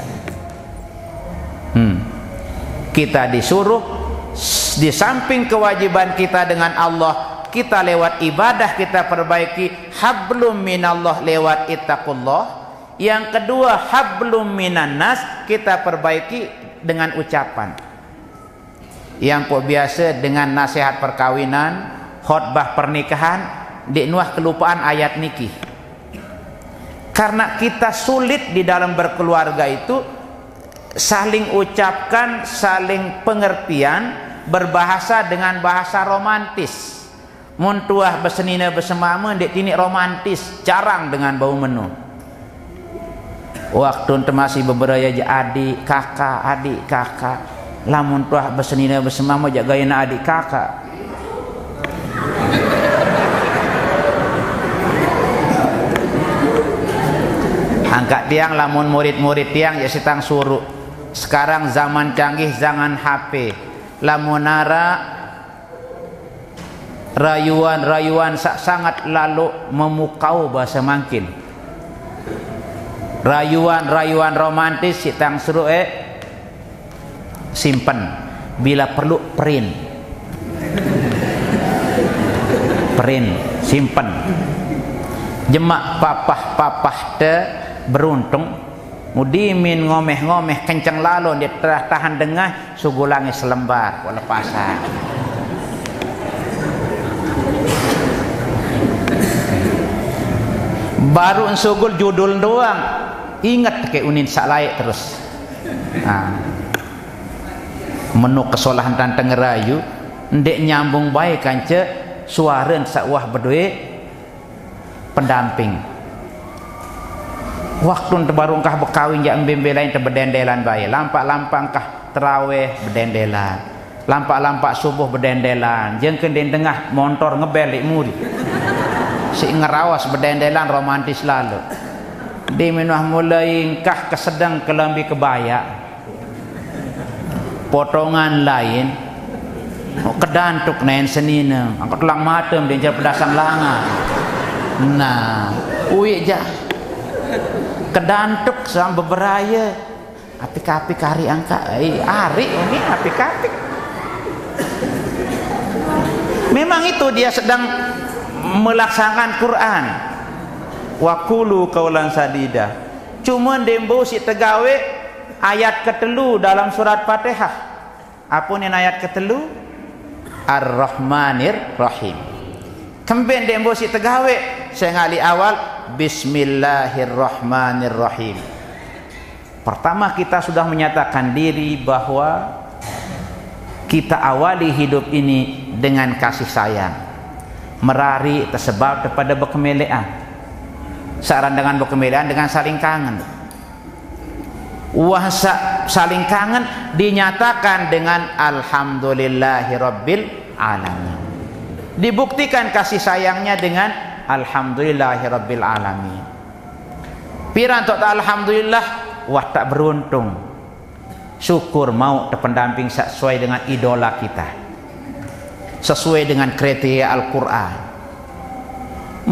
Kita disuruh di samping kewajiban kita dengan Allah, kita lewat ibadah kita perbaiki hablum minallah lewat ittaqullah. Yang kedua hablum minan nas kita perbaiki dengan ucapan. Yang biasa dengan nasihat perkawinan, khutbah pernikahan, di nuah kelupaan ayat nikih. Karena kita sulit di dalam berkeluarga itu saling ucapkan, saling pengertian, berbahasa dengan bahasa romantis. Muntuah besenina besemama dek tinik romantis, jarang dengan bau menu. Waktu ente masih beberaya je adik kakak, lamun tuah besenina besemama jagayana adik kakak. Angkat tiang lamun murid-murid tiang ya sitang suruh. Sekarang zaman canggih, zaman HP. Lamun nara rayuan sangat lalu memukau bahasa mangkin. Rayuan romantis sitang suruh simpen, bila perlu print simpen. Jemak papah te beruntung mudimin ngomeh kenceng lalu dia tahan dengah sugulangi selembar kok lepasan. Baru sugul judul doang ingat ke unin salai terus. Menu kesolahan dan tengerayu ndek nyambung baik kanca suara sakwah berdua pendamping. Waktu terbarungkah berkawin jak embembelain terbedendelan baik. Lampak-lampangkah terawih berdendelan. Lampak-lampak subuh berdendelan. Jengken di tengah motor ngebelik muri. Si ngerawas berdendelan romantis lalu. Di minuah mulai kah kesedang kelambi kebaya. Potongan lain. Kedantuk nain senina. Angkat lang matem di jar pedasang langa. Nah, uik jah. Kedantuk sampai beberaya. Apik-apik hari angka. Hari ini apik-apik. Memang itu dia sedang melaksanakan Quran. Wa qulu qawlan sadida. Cuma dembo si tegawe ayat ketelu dalam surat Fatihah. Apa ni ayat ketelu? Ar-Rahmanir Rahim. Kemben dembo si tegawe saya ngali awal Bismillahirrahmanirrahim. Pertama kita sudah menyatakan diri bahwa kita awali hidup ini dengan kasih sayang. Merari tersebab kepada berkemelean. Saran dengan berkemelean dengan saling kangen. Wahsa saling kangen dinyatakan dengan Alhamdulillahirabbil alamin. Dibuktikan kasih sayangnya dengan Alhamdulillahirabbil alamin. Piran tok alhamdulillah wah tak beruntung. Syukur mau terpendamping sesuai dengan idola kita. Sesuai dengan kriteria Al-Qur'an.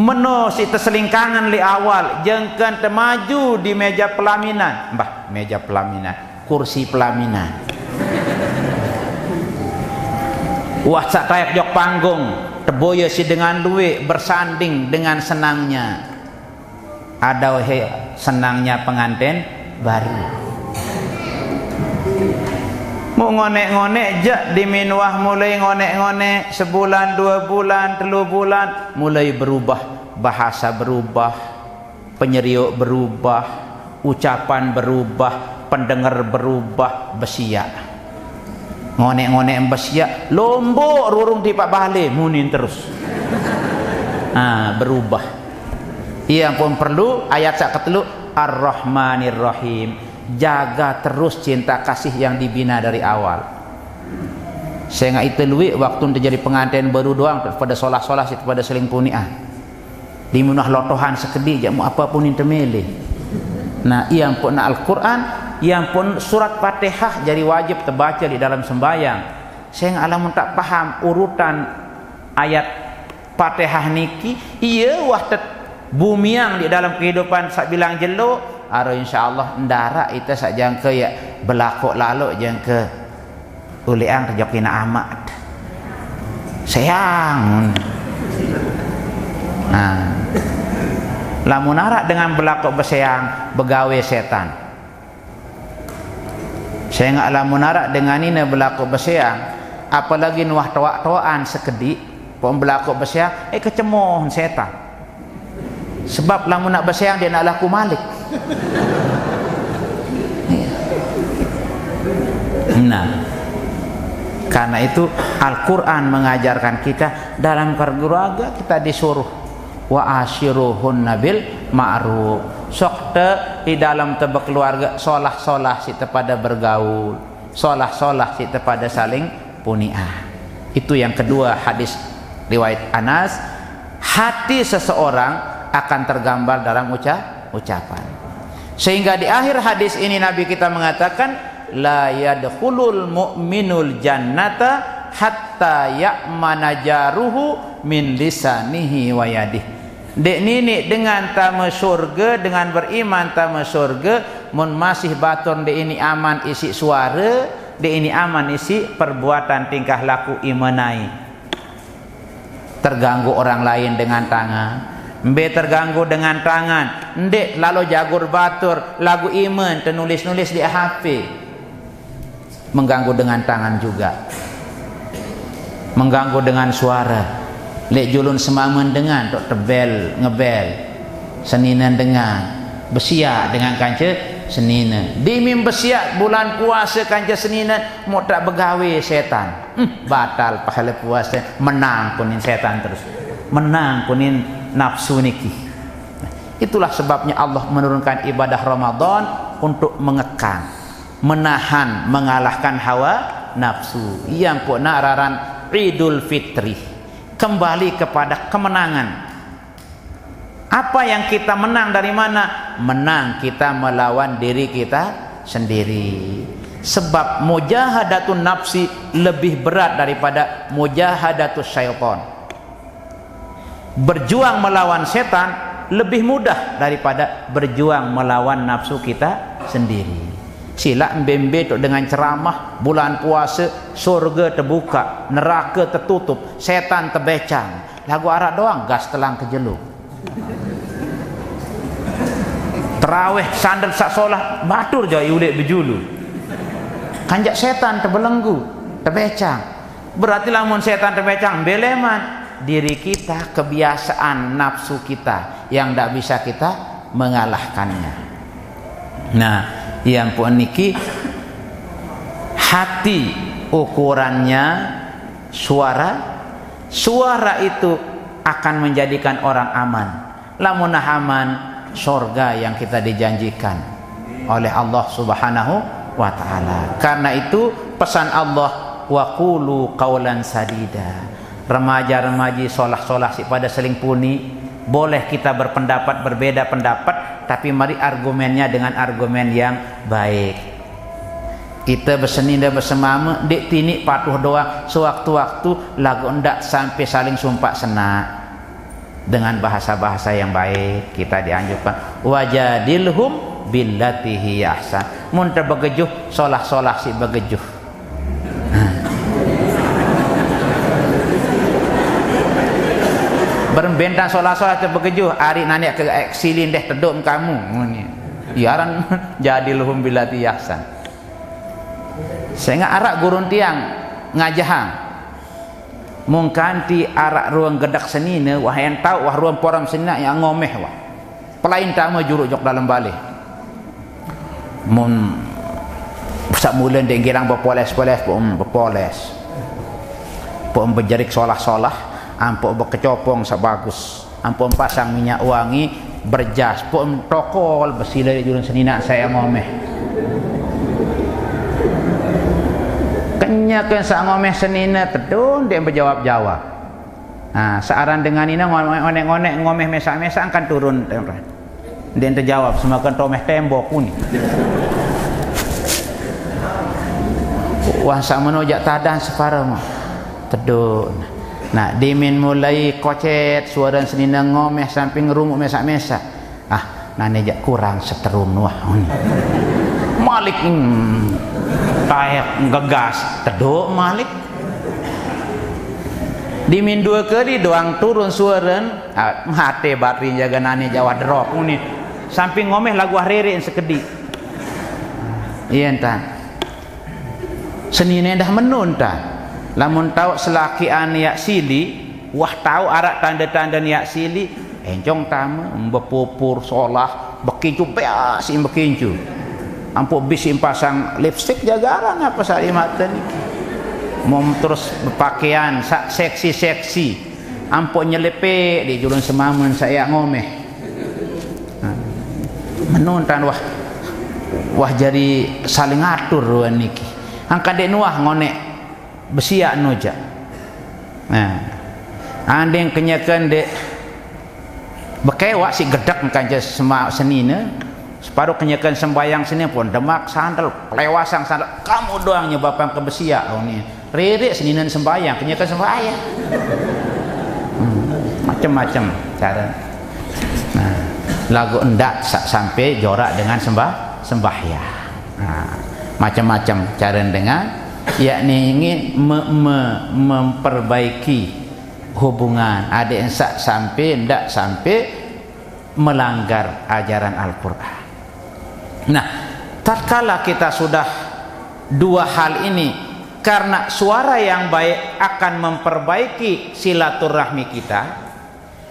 Meno si terselingkangan li awal jengkan temaju di meja pelaminan. Mbah, meja pelaminan, kursi pelaminan. Wah sak tayak jok panggung teboya si dengan luwe bersanding dengan senangnya. Ada senangnya pengantin baru. Mau ngonek-ngonek jak di minuah mulai ngonek-ngonek sebulan, 2 bulan, 3 bulan mulai berubah, bahasa berubah, penyeriuk berubah, ucapan berubah, pendengar berubah, besia. Ngonek-ngonek besia, lombok rurung tipak balik munin terus. Berubah. Yang pun perlu ayat sak ketelu Ar-Rahmanir Rahim. jaga terus cinta kasih yang dibina dari awal. Saya nggak itu luik waktu terjadi pengantin baru doang pada solah-solah pada seling puniah di munah lotohan sekedi jamu apapun intermele. Nah yang pun Al-Quran yang pun surat Fatihah jadi wajib terbaca di dalam sembahyang. Saya nggak alamun tak paham urutan ayat Fatihah niki iya wah bumi yang di dalam kehidupan sak bilang jelo aro insyaallah ndara itu sak jangka ya belakok lalu jangka uliang terjokina amat sayang. Nah lamun arak dengan belakok beseang begawe setan. Saya nggak lamun arak dengan ini belakok beseang apalagi nuah toa-toaan sekedi pom belakok beseang kecemoh setan. Sebab lamun nak beseang dia nak laku malik. Nah karena itu Al-Quran mengajarkan kita dalam keluarga kita disuruh wa ashiruhunna bil ma'ruf. Sok di dalam tebak keluarga solah-solah si pada bergaul, solah-solah si pada saling puniah. Itu yang kedua hadis riwayat Anas, hati seseorang akan tergambar dalam ucapan. Sehingga di akhir hadis ini Nabi kita mengatakan la yadkhulul mu'minul jannata hatta ya'mana jaruhu min lisanihi wa yadihi. Dek nini dengan tamu surga dengan beriman tamu surga mun masih baton dek ini aman isi suara dek ini aman isi perbuatan tingkah laku imanai. Terganggu orang lain dengan tangan mbe terganggu dengan tangan ndek lalu jagur batur lagu iman tenulis-nulis di HP mengganggu dengan tangan juga, mengganggu dengan suara. Lek julun semamen dengan tok tebel ngebel seninan dengan besia dengan kanca seninan dimim besia bulan puasa kanca seninan mau tak begawe setan batal pahala puasa menang kunin setan terus menang kunin nafsu niki. Itulah sebabnya Allah menurunkan ibadah Ramadan untuk mengekang, menahan, mengalahkan hawa nafsu. Yang pun nararan Idul Fitri kembali kepada kemenangan. Apa yang kita menang dari mana? Menang kita melawan diri kita sendiri. Sebab mujahadatun nafsi lebih berat daripada mujahadatus syaitan. Berjuang melawan setan lebih mudah daripada berjuang melawan nafsu kita sendiri. Sila mbembe dengan ceramah bulan puasa surga terbuka neraka tertutup setan terbecang lagu arak doang gas telang kejeluk terawih sandal sak solah batur jauh ulik berjulu kanjak setan terbelenggu terbecang. Berarti lamun setan terbecang beleman diri kita kebiasaan nafsu kita yang tidak bisa kita mengalahkannya. Nah yang pun niki hati ukurannya suara itu akan menjadikan orang aman. Lamun aman surga yang kita dijanjikan oleh Allah Subhanahu wa taala. Karena itu pesan Allah wa qulu qaulan sadida. Remaja-remaji solah-solah si pada seling puni boleh kita berpendapat berbeda pendapat tapi mari argumennya dengan argumen yang baik. Kita berseninda bersemama dek tini patuh doa sewaktu-waktu lagu ndak sampai saling sumpah senak dengan bahasa-bahasa yang baik. Kita dianjurkan wajadilhum billati hiya ahsan. Mun terbegejuh solah-solah si begejuh. Berbentang solah-solah terbegejuh hari nanya ke eksilin deh teduk kamu iaran jadilhum billati ahsan. Saya arak gurun tiang ngajahang mungkanti arak ruang gedak senina wah yang tahu wah ruang poram senina yang ngomeh wah pelain tamu juruk jok dalam balik mun sak mulen deng girang berpoles-poles pun berjerik solah-solah ampun berkecopong sebagus ampun pasang minyak wangi berjas pun tokol bersila di julun senina saya ngomeh kenyakan sa ngomeh senina tedun dia berjawab-jawab. Nah, searan dengan ini ngonek-ngonek ngomeh mesak-mesak akan turun dia terjawab semakan tomeh tembok pun wah sak menojak tadan separa mah tedun. Nah dimin mulai kocet suara senina ngomeh sampai ngerumuk mesak-mesak nane jak kurang seterun wah Malik tayak gegas teduk Malik dimin dua kali doang turun suara hati bateri jaga nane jawa drop ni sampai ngomeh lagu hariri sekedi iya entah senina dah menun tak lamun tahu selaki aniak sili wah tahu arak tanda-tanda niak sili encong tamu bepupur solah bekincu beasim bekincu ampuk bisim pasang lipstick jagaran apa sari mata ni mau terus berpakaian seksi-seksi ampuk nyelepe di julun semamun saya ngomeh menuntan wah jadi saling atur ruan niki angkat dek nuah ngonek besiak noja. Nah, andeng kenyakan dek bekewak si gedak kanca semak senina separuh kenyakan sembayang sini pun demak sandal pelewasang sandal kamu doang nyebabkan ke besiak ni ririk senina sembayang kenyakan sembayang macam-macam cara. Nah, lagu endak sampai jorak dengan sembahyang. Nah, macam-macam cara dengan yakni ingin memperbaiki hubungan adik ensak sampai ndak sampai melanggar ajaran Al-Quran. Nah, tatkala kita sudah dua hal ini karena suara yang baik akan memperbaiki silaturahmi kita.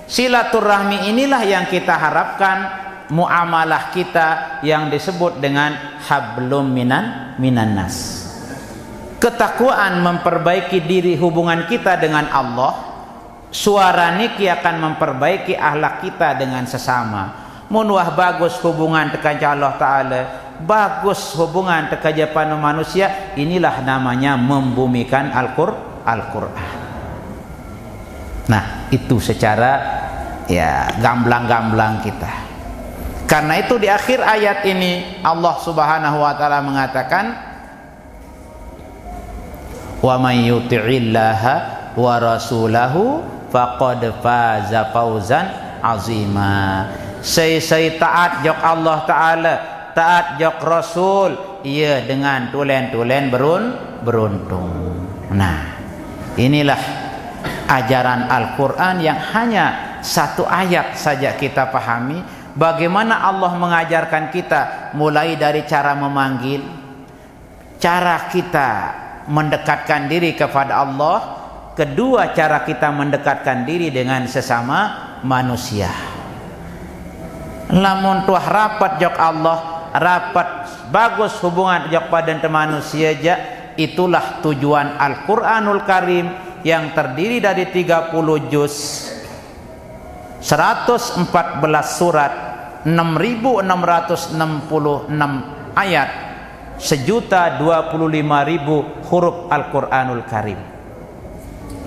Silaturahmi inilah yang kita harapkan muamalah kita yang disebut dengan hablum minan nas. Ketakwaan memperbaiki diri hubungan kita dengan Allah. Suara niki akan memperbaiki akhlak kita dengan sesama. Mun wah bagus hubungan tekan Allah Ta'ala, bagus hubungan tekan japanu manusia, inilah namanya membumikan Al-Quran. Nah, itu secara ya gamblang-gamblang kita. Karena itu di akhir ayat ini Allah Subhanahu wa taala mengatakan wa may yuti'illaha wa rasulahu faqad faza fawzan azima. Saya taat jok Allah Ta'ala, taat jok Rasul, ia dengan tulen-tulen beruntung. Nah, inilah ajaran Al-Quran yang hanya satu ayat saja kita pahami. Bagaimana Allah mengajarkan kita mulai dari cara memanggil, cara kita mendekatkan diri kepada Allah, kedua cara kita mendekatkan diri dengan sesama manusia. Lamun tuah rapat jok Allah, rapat bagus hubungan jok pada manusia aja, itulah tujuan Al-Quranul Karim yang terdiri dari 30 juz, 114 surat, 6.666 ayat, 1.025.000 huruf Al-Quranul Karim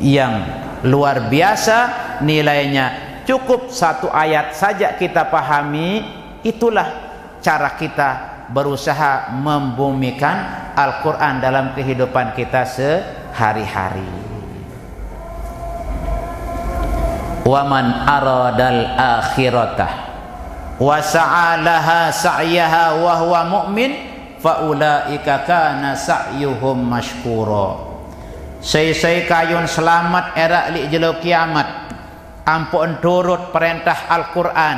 yang luar biasa nilainya. Cukup satu ayat saja kita pahami, itulah cara kita berusaha membumikan Al-Quran dalam kehidupan kita sehari-hari. Waman aradal akhiratah wa sa'alaha sa'yaha wa huwa mu'min fa ulaika kana sa'yuhum mashkura. Sei kayun selamat era li jelo kiamat, ampun turut perintah Al-Quran,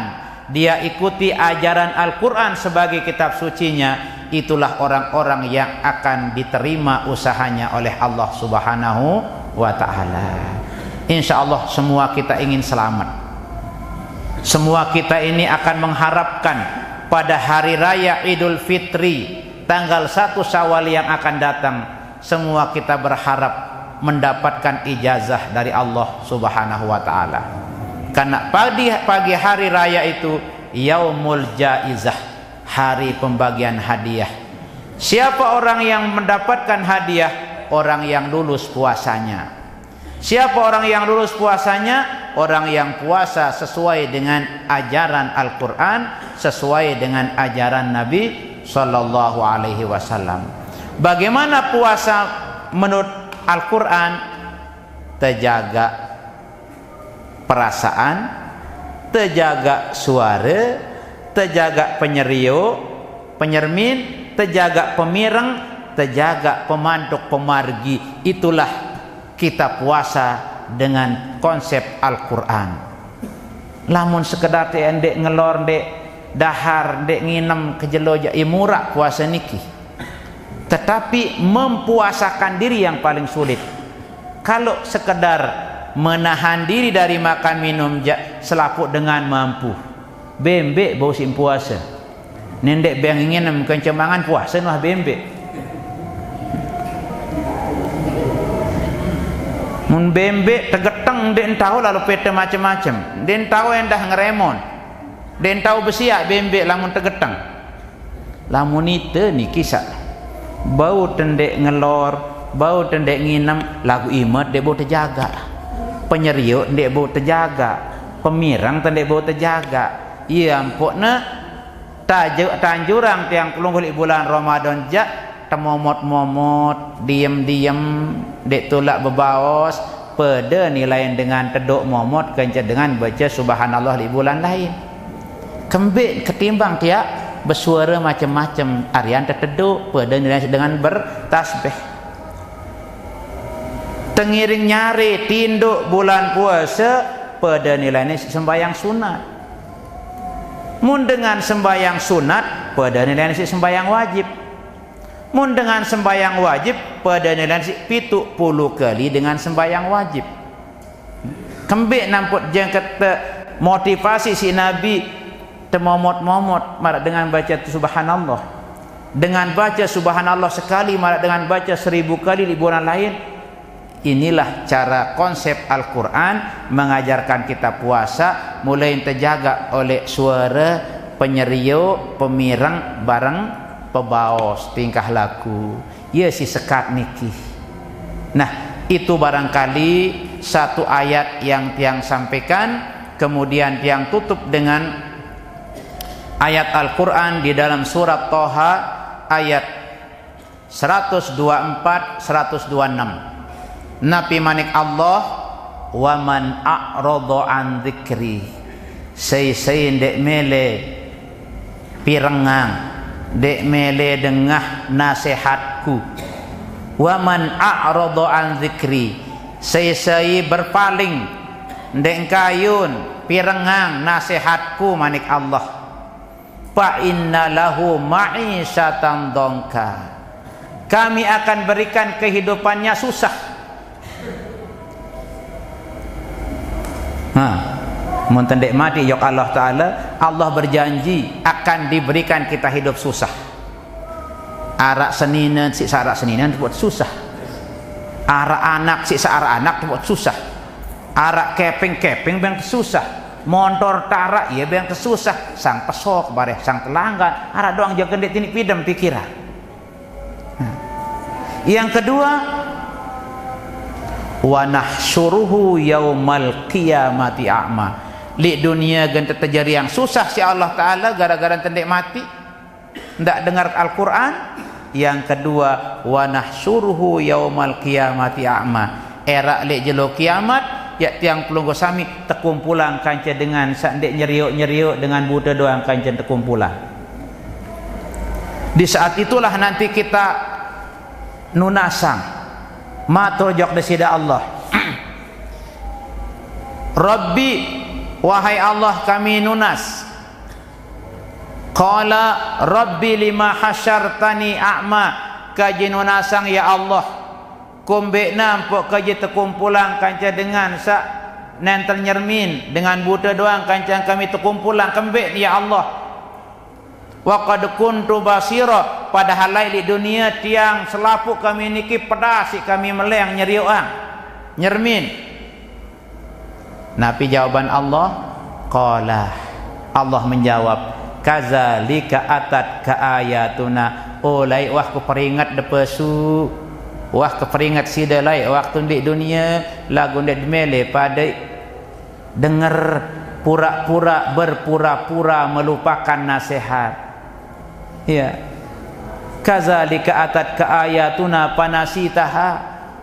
dia ikuti ajaran Al-Quran sebagai kitab sucinya, itulah orang-orang yang akan diterima usahanya oleh Allah Subhanahu wa ta'ala. InsyaAllah semua kita ingin selamat. Semua kita ini akan mengharapkan pada hari raya Idul Fitri tanggal 1 Syawal yang akan datang, semua kita berharap mendapatkan ijazah dari Allah Subhanahu wa ta'ala. Karena pagi hari raya itu yaumul jaizah, hari pembagian hadiah. Siapa orang yang mendapatkan hadiah? Orang yang lulus puasanya. Siapa orang yang lulus puasanya? Orang yang puasa sesuai dengan ajaran Al-Quran, sesuai dengan ajaran Nabi Sallallahu Alaihi Wasallam. Bagaimana puasa menurut Al-Quran? Terjaga perasaan, terjaga suara, terjaga penyermin, terjaga pemireng, terjaga pemantuk pemargi. Itulah kita puasa dengan konsep Al-Quran. Lamun sekedar ndek ngelor, ndek dahar, ndek nginem kejeloja, murah puasa niki. Tetapi mempuasakan diri yang paling sulit. Kalau sekedar menahan diri dari makan minum selaput dengan mampu, bembek bau sim puasa. Nendek bang nginem kencemangan puasa noh bembek. Mun bembek tegeteng den tahu lalu pete macam-macam. Den tahu endah ngeremon. Den tahu besiak bembek lamun tegeteng. Lamun itu niki sak. Bau tendek ngelor, bau tendek nginem, lagu imat dek bau terjaga. Penyeriuk dek bau terjaga. Pemirang tendek bau terjaga. Iya ampokna tanjurang tiang pelunggul bulan Ramadan temomot-momot, diem-diem, dek tolak bebaos, pada nilai dengan teduk momot kencet dengan baca subhanallah di bulan lain. Kembik ketimbang tiap bersuara macam-macam arian terteduk, pada nilai dengan bertasbih. Tengiring nyari tinduk bulan puasa, pada nilainya sembahyang sunat. Mun dengan sembahyang sunat, pada nilainya sembahyang wajib. Mun dengan sembahyang wajib, pada nilai 70 kali dengan sembahyang wajib. Kembik namput jeng kata motivasi si Nabi temomot-momot marak dengan baca subhanallah. Dengan baca subhanallah sekali marak dengan baca 1000 kali di bulan lain. Inilah cara konsep Al-Quran mengajarkan kita puasa, mulai terjaga oleh suara, penyeriuk, pemirang, bareng pebaos, tingkah laku. Ya si sekat niki. Nah, itu barangkali satu ayat yang tiang sampaikan. Kemudian tiang tutup dengan ayat Al-Quran di dalam surat Toha ayat 124-126. Nabi manik Allah, wa man a'rada an dzikri, sei ndek mele pirengang, dek mele dengah nasihatku. Wa man a'rada an dzikri, sei berpaling ndek kayun pirengang nasihatku manik Allah. Fa inna lahu ma'isyatan dongka, kami akan berikan kehidupannya susah. Mun tendek mati yok Allah Ta'ala, Allah berjanji akan diberikan kita hidup susah. Arak seninan siksa arak seninan buat susah. Arak anak siksa arak anak buat susah. Arak keping bang susah. Motor tarak ya bang susah. Sang pesok bareh sang telanggan arak doang jaga dek tinik pidem pikiran. Yang kedua, wa nahsyuruhu yaumal qiyamati a'ma. Di dunia ganti terjadi yang susah si Allah Ta'ala gara-gara tendek mati ndak dengar Al-Quran. Yang kedua, wa nahsyuruhu yaumal qiyamati a'ma. Era lek jelo kiamat ya tiang pelunggu sami tekumpulan kanca dengan sak ndek nyeriuk dengan buta doang kanca tekumpulan. Di saat itulah nanti kita nunasang matur jok desida Allah. Rabbi, wahai Allah kami nunas. Qala Rabbi lima hasyartani a'ma, kaji nunasang ya Allah kumbek nampuk kaji tekumpulan kanca dengan sak nentel nyermin dengan buta doang kanca kami tekumpulan kembek ya Allah. Wa qad kuntu basira, padahal lain di dunia tiang selapuk kami niki pedas kami meleng nyeriuang nyermin. Nabi jawaban Allah, qala Allah menjawab, kazalika atat ka ayatuna, olai wah keperingat depesu, wah keperingat sidalai waktu di dunia lagu di mele pada dengar pura-pura berpura-pura melupakan nasihat. Ya, kazalika atat ka ayatuna panasitaha,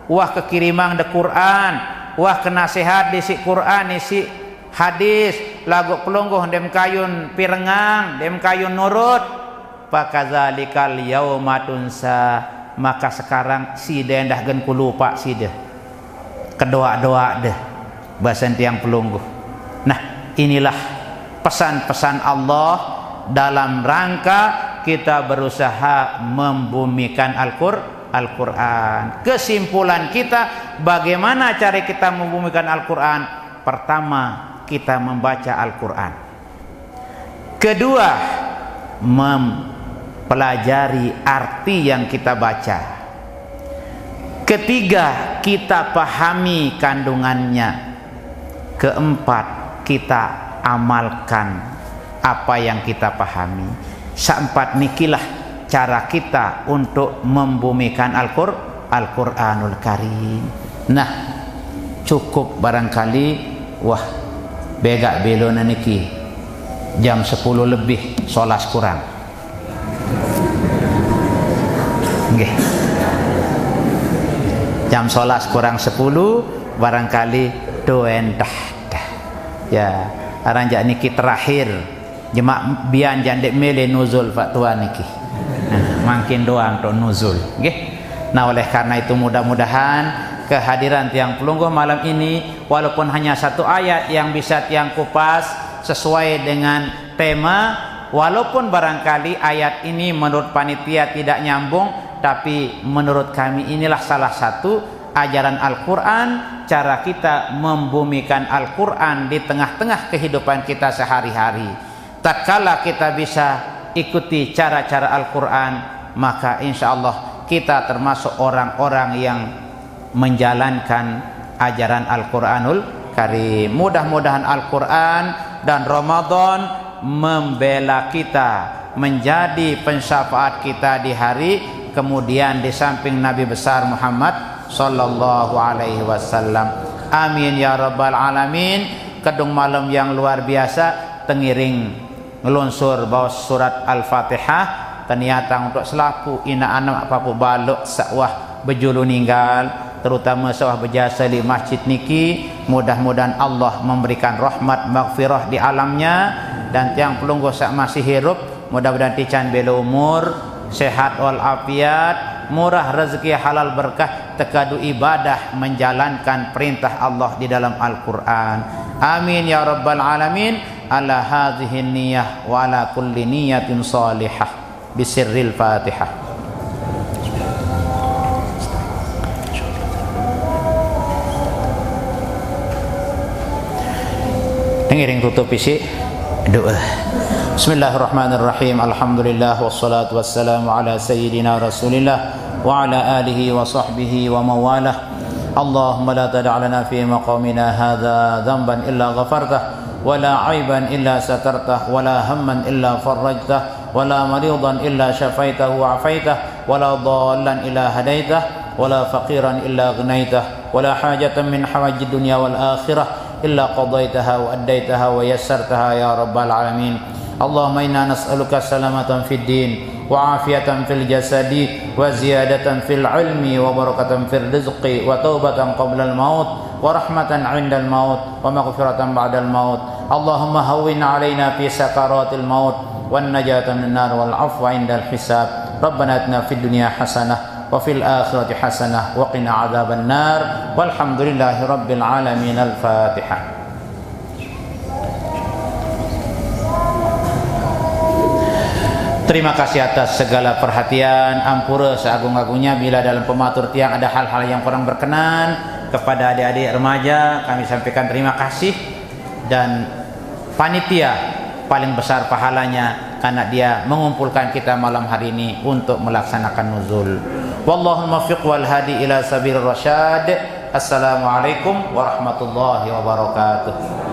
wah kekirimang de Quran, wah kenasihat di si Quran isi hadis lagu pelungguh dem kayun pirengang dem kayun nurut, pakazalikal yauma tunsa, maka sekarang si dendah gen ku lupa si deh kedoa-doa deh bahasan tiang pelungguh. Nah, inilah pesan-pesan Allah dalam rangka kita berusaha membumikan Al-Quran. Kesimpulan kita, bagaimana cara kita membumikan Al-Quran? Pertama, kita membaca Al-Quran. Kedua, mempelajari arti yang kita baca. Ketiga, kita pahami kandungannya. Keempat, kita amalkan apa yang kita pahami. Seempat nikilah cara kita untuk membumikan Al-Quranul Karim. Nah, cukup barangkali, wah begak belona niki jam 10 lebih 11 kurang. Nggih. Jam 11 kurang 10 barangkali doen dah. Ya, aranjak niki terakhir jemak bian jandek mele nuzul fatwa niki. Makin doang untuk nuzul. Nggih. Nah, oleh karena itu mudah-mudahan kehadiran tiang pelungguh malam ini, walaupun hanya satu ayat yang bisa tiang kupas sesuai dengan tema, walaupun barangkali ayat ini menurut panitia tidak nyambung, tapi menurut kami inilah salah satu ajaran Al-Quran, cara kita membumikan Al-Quran di tengah-tengah kehidupan kita sehari-hari. Tatkala kita bisa ikuti cara-cara Al-Quran, maka insya Allah kita termasuk orang-orang yang menjalankan ajaran Al-Quranul Karim. Mudah-mudahan Al-Quran dan Ramadan membela kita, menjadi pensyafaat kita di hari kemudian di samping Nabi besar Muhammad sallallahu alaihi wasallam. Amin ya rabbal alamin. Kedung malam yang luar biasa, tengiring ngelunsur bawa surat Al-Fatihah, ternyata untuk selaku ina anak papu baluk sakwah bejulu ninggal, terutama sawah berjasa di masjid niki. Mudah-mudahan Allah memberikan rahmat maghfirah di alamnya, dan tiang pelungguh sak masih hirup mudah-mudahan tican bela umur, sehat wal afiat, murah rezeki halal berkah, tekadu ibadah menjalankan perintah Allah di dalam Al-Quran. Amin ya rabbal alamin. Ala hadhihi niyyah wa ala kulli niyatin salihah bisirril Fatihah. Dengiring tutup isi doa. Bismillahirrahmanirrahim. Alhamdulillah wassalatu wassalamu ala sayyidina Rasulillah wa ala alihi wa sahbihi wa mawalah. Allahumma la tada' lana fi maqamina hadha dhanban illa ghafartah, wa la 'aiban illa satartah, wa la hamman illa farajtah, wa la maridan illa syafaitah wa 'afaitah, wa la dhallan illa hadaitah, wa la faqiran illa ghunaitah, wa la hajatan min hawajid dunya wal akhirah illa qadaitaha wa addaitaha wa yassartaha ya rabbal alamin. Allahumma inna nas'aluka salamatan fid din wa afiyatan fil jasadi wa ziyadatan fil ilmi wa barakatan fil rizqi wa taubatan qabla al maut wa rahmatan 'inda al maut wa maghfiratan ba'da al maut. Allahumma hawwin 'alaina fi sakaratil maut wan najatan minan nar wal 'afwa 'inda al hisab. Rabbana atina fid dunya hasanah wa fil akhirati hasanah wa qina 'adzaban nar. Walhamdulillahi rabbil alamin. Al-Fatihah. Terima kasih atas segala perhatian, ampura seagung-agungnya bila dalam pematur tiang ada hal-hal yang kurang berkenan. Kepada adik-adik remaja kami sampaikan terima kasih, dan panitia paling besar pahalanya karena dia mengumpulkan kita malam hari ini untuk melaksanakan nuzul. Wallahul muwaffiq wal hadi ila sabil rasyad. Assalamualaikum warahmatullahi wabarakatuh.